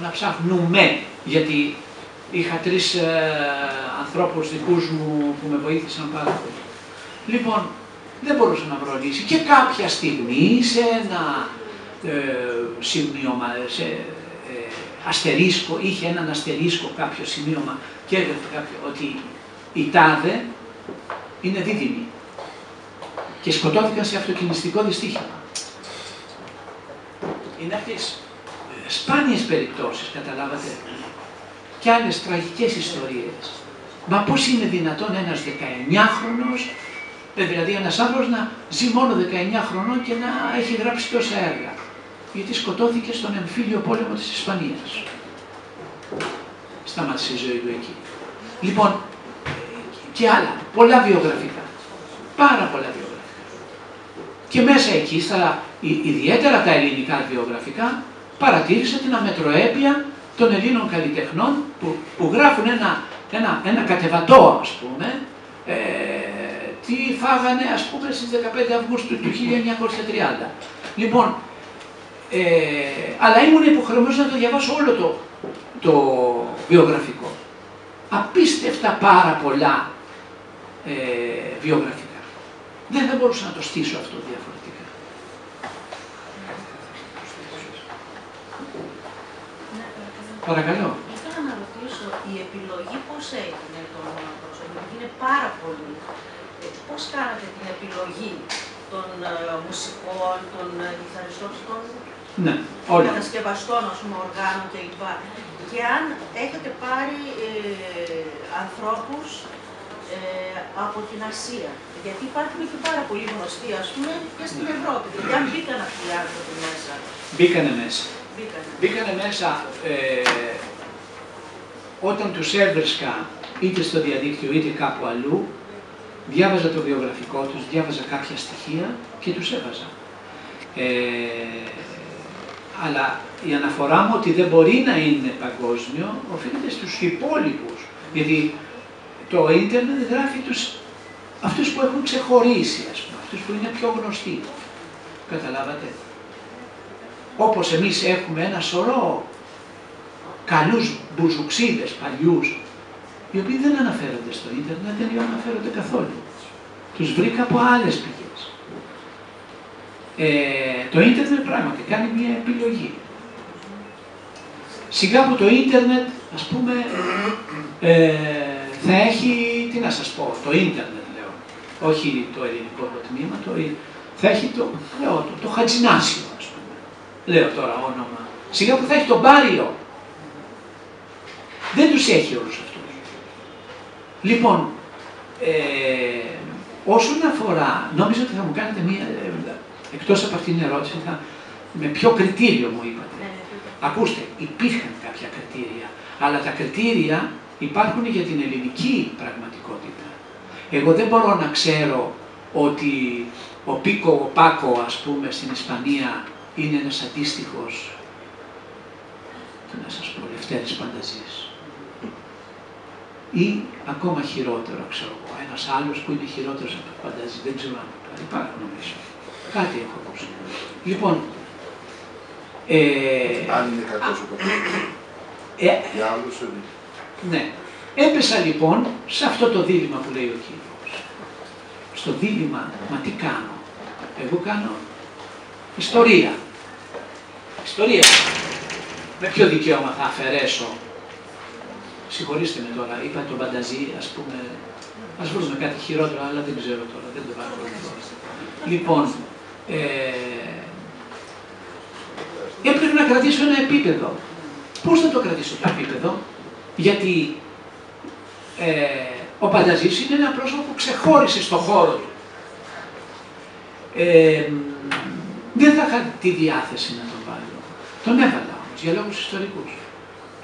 να ψάχνουμε, γιατί είχα τρεις ανθρώπους δικούς μου που με βοήθησαν πάρα πολύ. Λοιπόν, δεν μπορούσα να βρω λύση και κάποια στιγμή σε ένα σημείωμα, αστερίσκο, είχε έναν αστερίσκο κάποιο σημείωμα και έγραφε ότι η τάδε είναι δίδυμη και σκοτώθηκαν σε αυτοκινηστικό δυστύχημα. Είναι αυτές σπάνιες περιπτώσεις, καταλάβατε, και άλλες τραγικές ιστορίες. Μα πώς είναι δυνατόν ένας 19χρονος, δηλαδή ένας άνθρωπος να ζει μόνο 19 χρονών και να έχει γράψει τόσα έργα. Γιατί σκοτώθηκε στον εμφύλιο πόλεμο της Ισπανίας. Σταμάτησε η ζωή του εκεί. Λοιπόν, και άλλα, πολλά βιογραφικά. Πάρα πολλά βιογραφικά. Και μέσα εκεί, ιδιαίτερα τα ελληνικά βιογραφικά, παρατήρησα την αμετροέπεια των Ελλήνων καλλιτεχνών που γράφουν ένα κατεβατό, ας πούμε, τι φάγανε, ας πούμε, στις 15 Αυγούστου του 1930. Λοιπόν, αλλά ήμουν υποχρεωμένος να το διαβάσω όλο το βιογραφικό. Απίστευτα πάρα πολλά βιογραφικά. Δεν θα μπορούσα να το στήσω αυτό διαφορετικά. Παρακαλώ. Ήθελα να ρωτήσω, η επιλογή πώς έγινε των προσώπων, είναι πάρα πολύ. Πώς κάνατε την επιλογή των μουσικών, των κιθαριστών, των κατασκευαστών, ας πούμε, οργάνων κλπ. Και αν έχετε πάρει ανθρώπους από την Ασία. Γιατί υπάρχουν και πάρα πολύ γνωστοί, ας πούμε, και στην Ευρώπη. Γιατί αν μπήκαν αυτοί οι άνθρωποι μέσα. Μπήκανε μέσα. Μπήκανε μέσα όταν τους έβρισκα είτε στο διαδίκτυο είτε κάπου αλλού, διάβαζα το βιογραφικό τους, διάβαζα κάποια στοιχεία και τους έβαζα. Αλλά η αναφορά μου ότι δεν μπορεί να είναι παγκόσμιο οφείλεται στους υπόλοιπους. Γιατί το ίντερνετ γράφει αυτούς που έχουν ξεχωρίσει, ας πούμε, αυτούς που είναι πιο γνωστοί. Καταλάβατε. Όπως εμείς έχουμε ένα σωρό καλούς μπουζουξίδες παλιούς, οι οποίοι δεν αναφέρονται στο ίντερνετ, δεν αναφέρονται καθόλου. Τους βρήκα από άλλες πηγές. Το ίντερνετ πράγματι κάνει μια επιλογή. Σιγά που το ίντερνετ, ας πούμε, θα έχει, τι να σας πω, το ίντερνετ λέω, όχι το ελληνικό το τμήμα, θα έχει το Χατζινάσιο, ας πούμε, λέω τώρα όνομα. Σιγά που θα έχει το Μπάριο. Δεν τους έχει όλους αυτούς. Λοιπόν, όσον αφορά, νόμιζα ότι θα μου κάνετε μία, εκτός από αυτήν την ερώτηση, με ποιο κριτήριο μου είπατε. Ακούστε, υπήρχαν κάποια κριτήρια, αλλά τα κριτήρια υπάρχουν για την ελληνική πραγματικότητα. Εγώ δεν μπορώ να ξέρω ότι ο Πίκο Πάκο, ας πούμε, στην Ισπανία είναι ένας αντίστοιχος, τι να σας πω, Λευτέρης Πανταζής. Ή ακόμα χειρότερο, ξέρω εγώ, ένας άλλος που είναι χειρότερος από τον Πανταζή, δεν ξέρω αν υπάρχουν νομίζω. Κάτι έχω ακούσει. Λοιπόν, αν είναι κακός ο Πανταζής, για άλλους είναι. Ναι. Έπεσα λοιπόν σε αυτό το δίλημμα που λέει ο κύριος. Στο δίλημμα, μα τι κάνω. Εγώ κάνω ιστορία. Ιστορία. Με ποιο δικαίωμα θα αφαιρέσω. Συγχωρήστε με τώρα, είπα τον Πανταζή, ας πούμε, ας βρούμε κάτι χειρότερο, αλλά δεν ξέρω τώρα, δεν το παρακολουθώ. Λοιπόν, έπρεπε να κρατήσω ένα επίπεδο. Πώς θα το κρατήσω το επίπεδο, γιατί ο Πανταζής είναι ένα πρόσωπο που ξεχώρισε στο χώρο του. Δεν θα είχα τη διάθεση να τον βάλω. Τον έβαλα όμως, για λόγους ιστορικούς.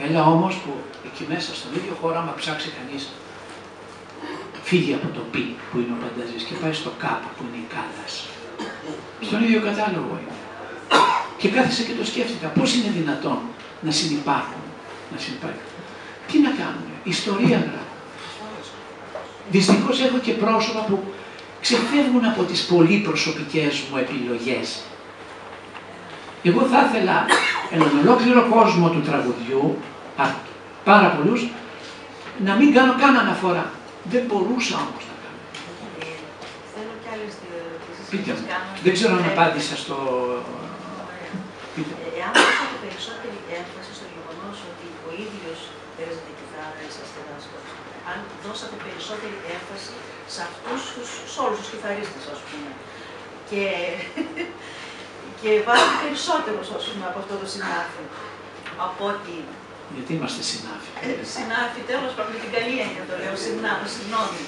Έλα όμως που εκεί μέσα στον ίδιο χώρο, άμα ψάξει κανείς, φύγει από το πι που είναι ο Πανταζής και πάει στο κάπου που είναι η Κάλλας. Στον ίδιο κατάλογο είναι. Και κάθισε και το σκέφτηκα, πώς είναι δυνατόν να συνυπάρχουν, Τι να κάνουμε, ιστορία γράφω. Δυστυχώς έχω και πρόσωπα που ξεφεύγουν από τις πολύ προσωπικές μου επιλογές. Εγώ θα ήθελα έναν ολόκληρο κόσμο του τραγουδιού, πάρα πολλούς, να μην κάνω καν αναφορά. Δεν μπορούσα όμως να κάνω. Θέλω κι άλλες ερωτήσεις. Πείτε μου. Δεν ξέρω αν απάντησα στο... Εάν δώσατε περισσότερη έμφαση στο γεγονός ότι ο ίδιος παίζετε κιθάρα, είσαστε δάσκαλος, αν δώσατε περισσότερη έμφαση σε όλους τους κιθαρίστες, ας πούμε, και βάζετε περισσότερος, ας πούμε, από αυτό το συνάφι, από ότι... Γιατί είμαστε συνάφοι. Συνάφι, τέλος πάντων, με την καλή έννοια το λέω, συγγνώμη.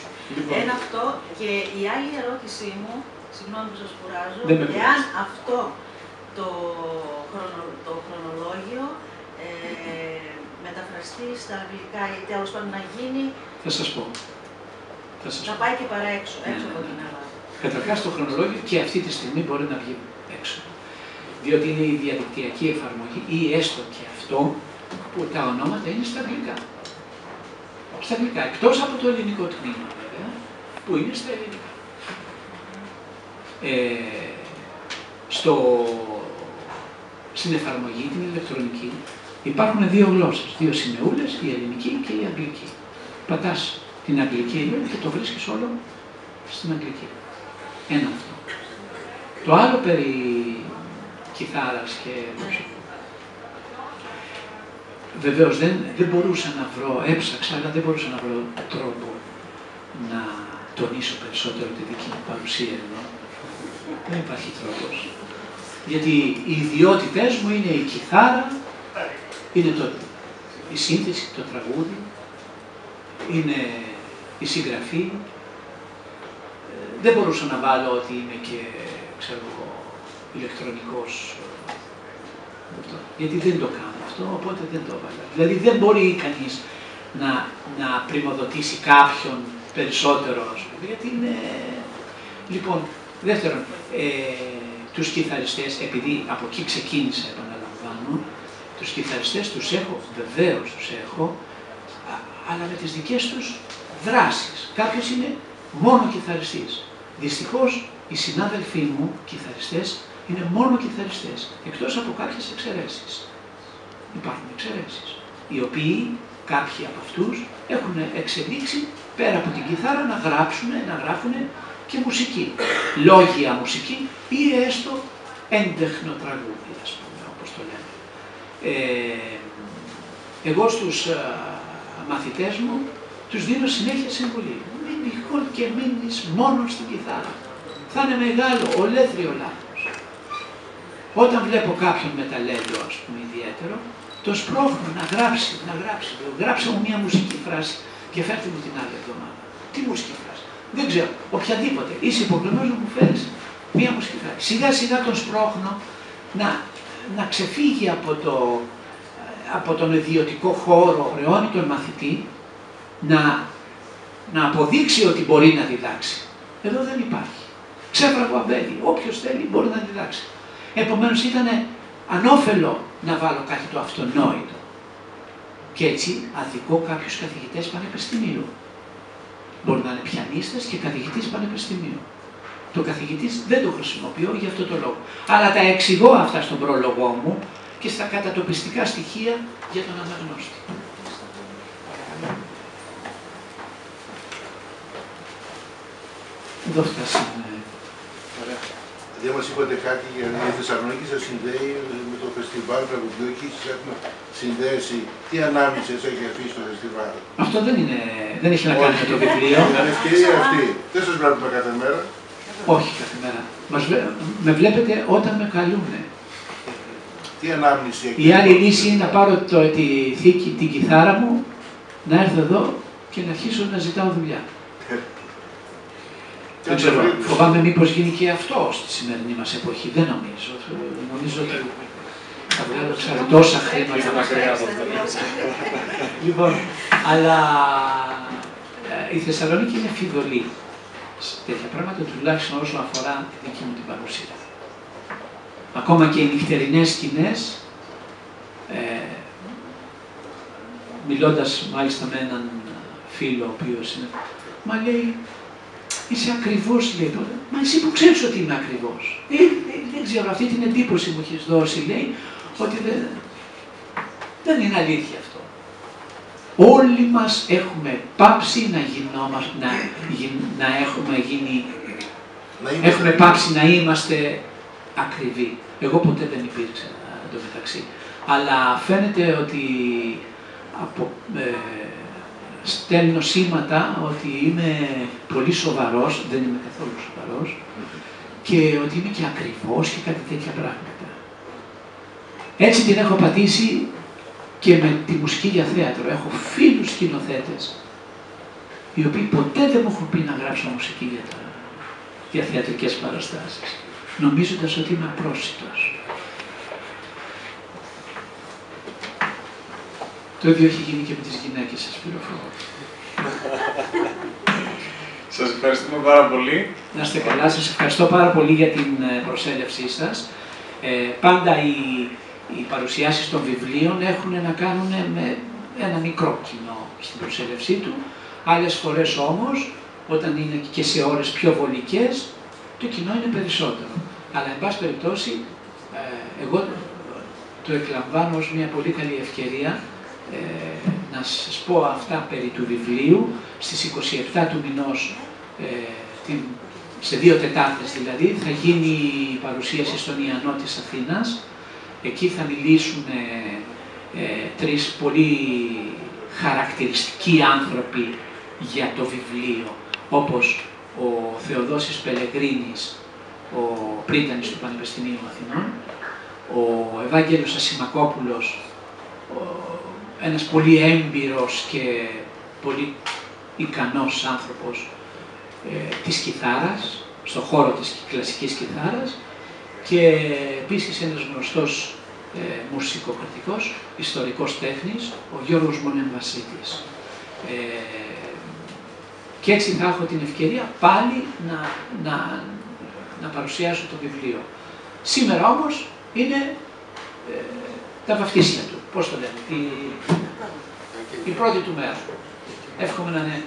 Ένα αυτό, και η άλλη ερώτησή μου, συγγνώμη που σας κουράζω, εάν αυτό το χρονολόγιο μεταφραστεί στα αγγλικά ή τέλος πάντων να γίνει... Θα σας πω. Να πάει και παραέξω, έξω από την Ελλάδα. Καταρχάς το χρονολόγιο και αυτή τη στιγμή μπορεί να βγει έξω. Διότι είναι η διαδικτυακή εφαρμογή ή έστω και αυτό που τα ονόματα είναι στα αγγλικά. Στα αγγλικά, εκτός από το ελληνικό τμήμα βέβαια, που είναι στα ελληνικά. Στην εφαρμογή, την ηλεκτρονική, υπάρχουν δύο γλώσσες, δύο σημεούλες, η ελληνική και η αγγλική. Πατάς την αγγλική και το βρίσκεις όλο στην αγγλική. Ένα αυτό. Το άλλο περί κιθάρας και μουσικού. Βεβαίως δεν μπορούσα να βρω, έψαξα, αλλά δεν μπορούσα να βρω τρόπο να τονίσω περισσότερο τη δική μου παρουσία εδώ. Δεν υπάρχει τρόπος. Γιατί οι ιδιότητες μου είναι η κιθάρα, είναι η σύνθεση, το τραγούδι, είναι η συγγραφή. Δεν μπορούσα να βάλω ότι είμαι και, ξέρω εγώ, ηλεκτρονικός, γιατί δεν το κάνω αυτό, οπότε δεν το έβαλα. Δηλαδή δεν μπορεί κανείς να πρημοδοτήσει κάποιον περισσότερο, ας πούμε, γιατί είναι... Λοιπόν, δεύτερον, τους κιθαριστές, επειδή από εκεί ξεκίνησα, επαναλαμβάνω, τους κιθαριστές τους έχω, βεβαίως τους έχω, αλλά με τις δικές τους δράσεις. Κάποιος είναι μόνο κιθαριστής. Δυστυχώς, οι συνάδελφοί μου, κιθαριστές, είναι μόνο κιθαριστές, εκτός από κάποιες εξαιρέσεις. Υπάρχουν εξαιρέσεις, οι οποίοι, κάποιοι από αυτούς, έχουν εξελίξει πέρα από την κιθάρα να γράφουν και μουσική. Λόγια μουσική ή έστω έντεχνο τραγούδι, ας πούμε, όπως το λέμε. Εγώ στους μαθητές μου τους δίνω συνέχεια συμβουλή. Μην τυχόν και μείνεις μόνο στην κιθάρα. Θα είναι μεγάλο, ολέθριο λάθος. Όταν βλέπω κάποιον με ταλέντο, ας πούμε, ιδιαίτερο, το σπρώχνω να γράψει. Γράψε μου μια μουσική φράση και φέρτε μου την άλλη εβδομάδα. Τι μουσική φράση? Δεν ξέρω, οποιαδήποτε. Είσαι υποχρεωμένος να μου φέρεις μια μουσική φράση. Σιγά σιγά τον σπρώχνω να ξεφύγει από τον ιδιωτικό χώρο, χρεώνει τον μαθητή, να αποδείξει ότι μπορεί να διδάξει. Εδώ δεν υπάρχει. Ξέφραγο αμπέλι, όποιος θέλει μπορεί να διδάξει. Επομένως ήταν ανώφελο να βάλω κάτι το αυτονόητο. Και έτσι αδικώ κάποιους καθηγητές πανεπιστημίου. Μπορεί να είναι πιανίστες και καθηγητής πανεπιστημίου. Το καθηγητής δεν το χρησιμοποιώ για αυτό το λόγο. Αλλά τα εξηγώ αυτά στον πρόλογό μου και στα κατατοπιστικά στοιχεία για τον αναγνώστη. Εδώ φτάσαμε. Δεν μας είπατε κάτι για η Θεσσαλονίκη σας συνδέει με το φεστιβάλ τραγουδιού και σας έχουμε συνδέσει. Τι ανάμνησες έχει αφήσει το φεστιβάλ? Αυτό δεν έχει να κάνει με το βιβλίο. Είναι ευκαιρία αυτή. Δεν σας βλέπουμε κάθε μέρα. Όχι κάθε μέρα. Με βλέπετε όταν με καλούνε. Τι ανάμνηση έχει? Η άλλη λύση είναι να πάρω την κιθάρα μου, να έρθω εδώ και να αρχίσω να ζητάω δουλειά. Δεν ξέρω, φοβάμαι μήπως γίνει και αυτό στη σημερινή μας εποχή. Δεν νομίζω. Νομίζω ότι θα βγάλω τόσα χρήματα μακριά από αυτό. Λοιπόν, αλλά η Θεσσαλονίκη είναι φιδωλή σε τέτοια πράγματα, τουλάχιστον όσο αφορά τη δική μου την παρουσία. Ακόμα και οι νυχτερινές σκηνές, μιλώντας μάλιστα με έναν φίλο ο οποίος είναι, μα λέει, είσαι ακριβώς, λέει τότε. Μα εσύ που ξέρεις ότι είμαι ακριβώς? Δεν ξέρω, αυτή την εντύπωση μου έχεις δώσει, λέει, ότι δεν είναι αλήθεια αυτό. Όλοι μας έχουμε πάψει έχουμε πάψει να είμαστε ακριβοί. Εγώ ποτέ δεν υπήρξα εντωμεταξύ. Αλλά φαίνεται ότι στέλνω σήματα ότι είμαι πολύ σοβαρός, δεν είμαι καθόλου σοβαρός, και ότι είμαι και ακριβώς και κάτι τέτοια πράγματα. Έτσι την έχω πατήσει και με τη μουσική για θέατρο. Έχω φίλους σκηνοθέτες, οι οποίοι ποτέ δεν μου έχουν πει να γράψω μουσική για θεατρικές παραστάσεις, νομίζοντας ότι είμαι απρόσιτος. Το ίδιο έχει γίνει και με τις γυναίκες, σας πληροφορώ. ευχαριστούμε πάρα πολύ. Να είστε καλά, σας ευχαριστώ πάρα πολύ για την προσέλευσή σας. Πάντα οι παρουσιάσεις των βιβλίων έχουν να κάνουν με ένα μικρό κοινό στην προσέλευσή του. Άλλες φορές όμως, όταν είναι και σε ώρες πιο βολικές, το κοινό είναι περισσότερο. Αλλά, εν πάση περιπτώσει, εγώ το εκλαμβάνω ως μια πολύ καλή ευκαιρία να σας πω αυτά περί του βιβλίου. Στις 27 του μηνός, σε 2 Τετάρτες δηλαδή, θα γίνει η παρουσίαση στον Ιαννό της Αθήνας. Εκεί θα μιλήσουν 3 πολύ χαρακτηριστικοί άνθρωποι για το βιβλίο, όπως ο Θεοδόσης Πελεγρίνης, ο πρίτανης του Πανεπιστημίου Αθηνών, ο Ευάγγελος Ασημακόπουλος, ένας πολύ έμπειρος και πολύ ικανός άνθρωπος της κιθάρας, στον χώρο της κλασικής κιθάρας, και επίσης ένας γνωστός μουσικοκριτικός, ιστορικός τέχνης, ο Γιώργος Μονεμβασίτης. Και έτσι θα έχω την ευκαιρία πάλι να παρουσιάσω το βιβλίο. Σήμερα όμως είναι τα βαφτίσια του, πώς το λέμε, η πρώτη του μέρα. Εύχομαι να είναι.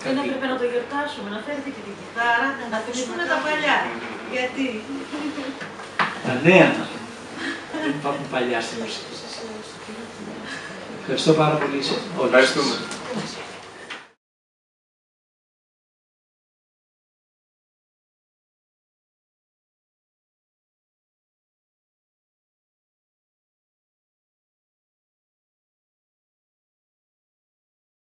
Δεν έπρεπε να το γιορτάσουμε, να φέρετε και την κιθάρα, να θυμηθούμε τα παλιά. Γιατί? Τα νέα να πούμε. Δεν υπάρχουν παλιά στη μουσική. Ευχαριστώ πάρα πολύ σε όλους. Ευχαριστούμε.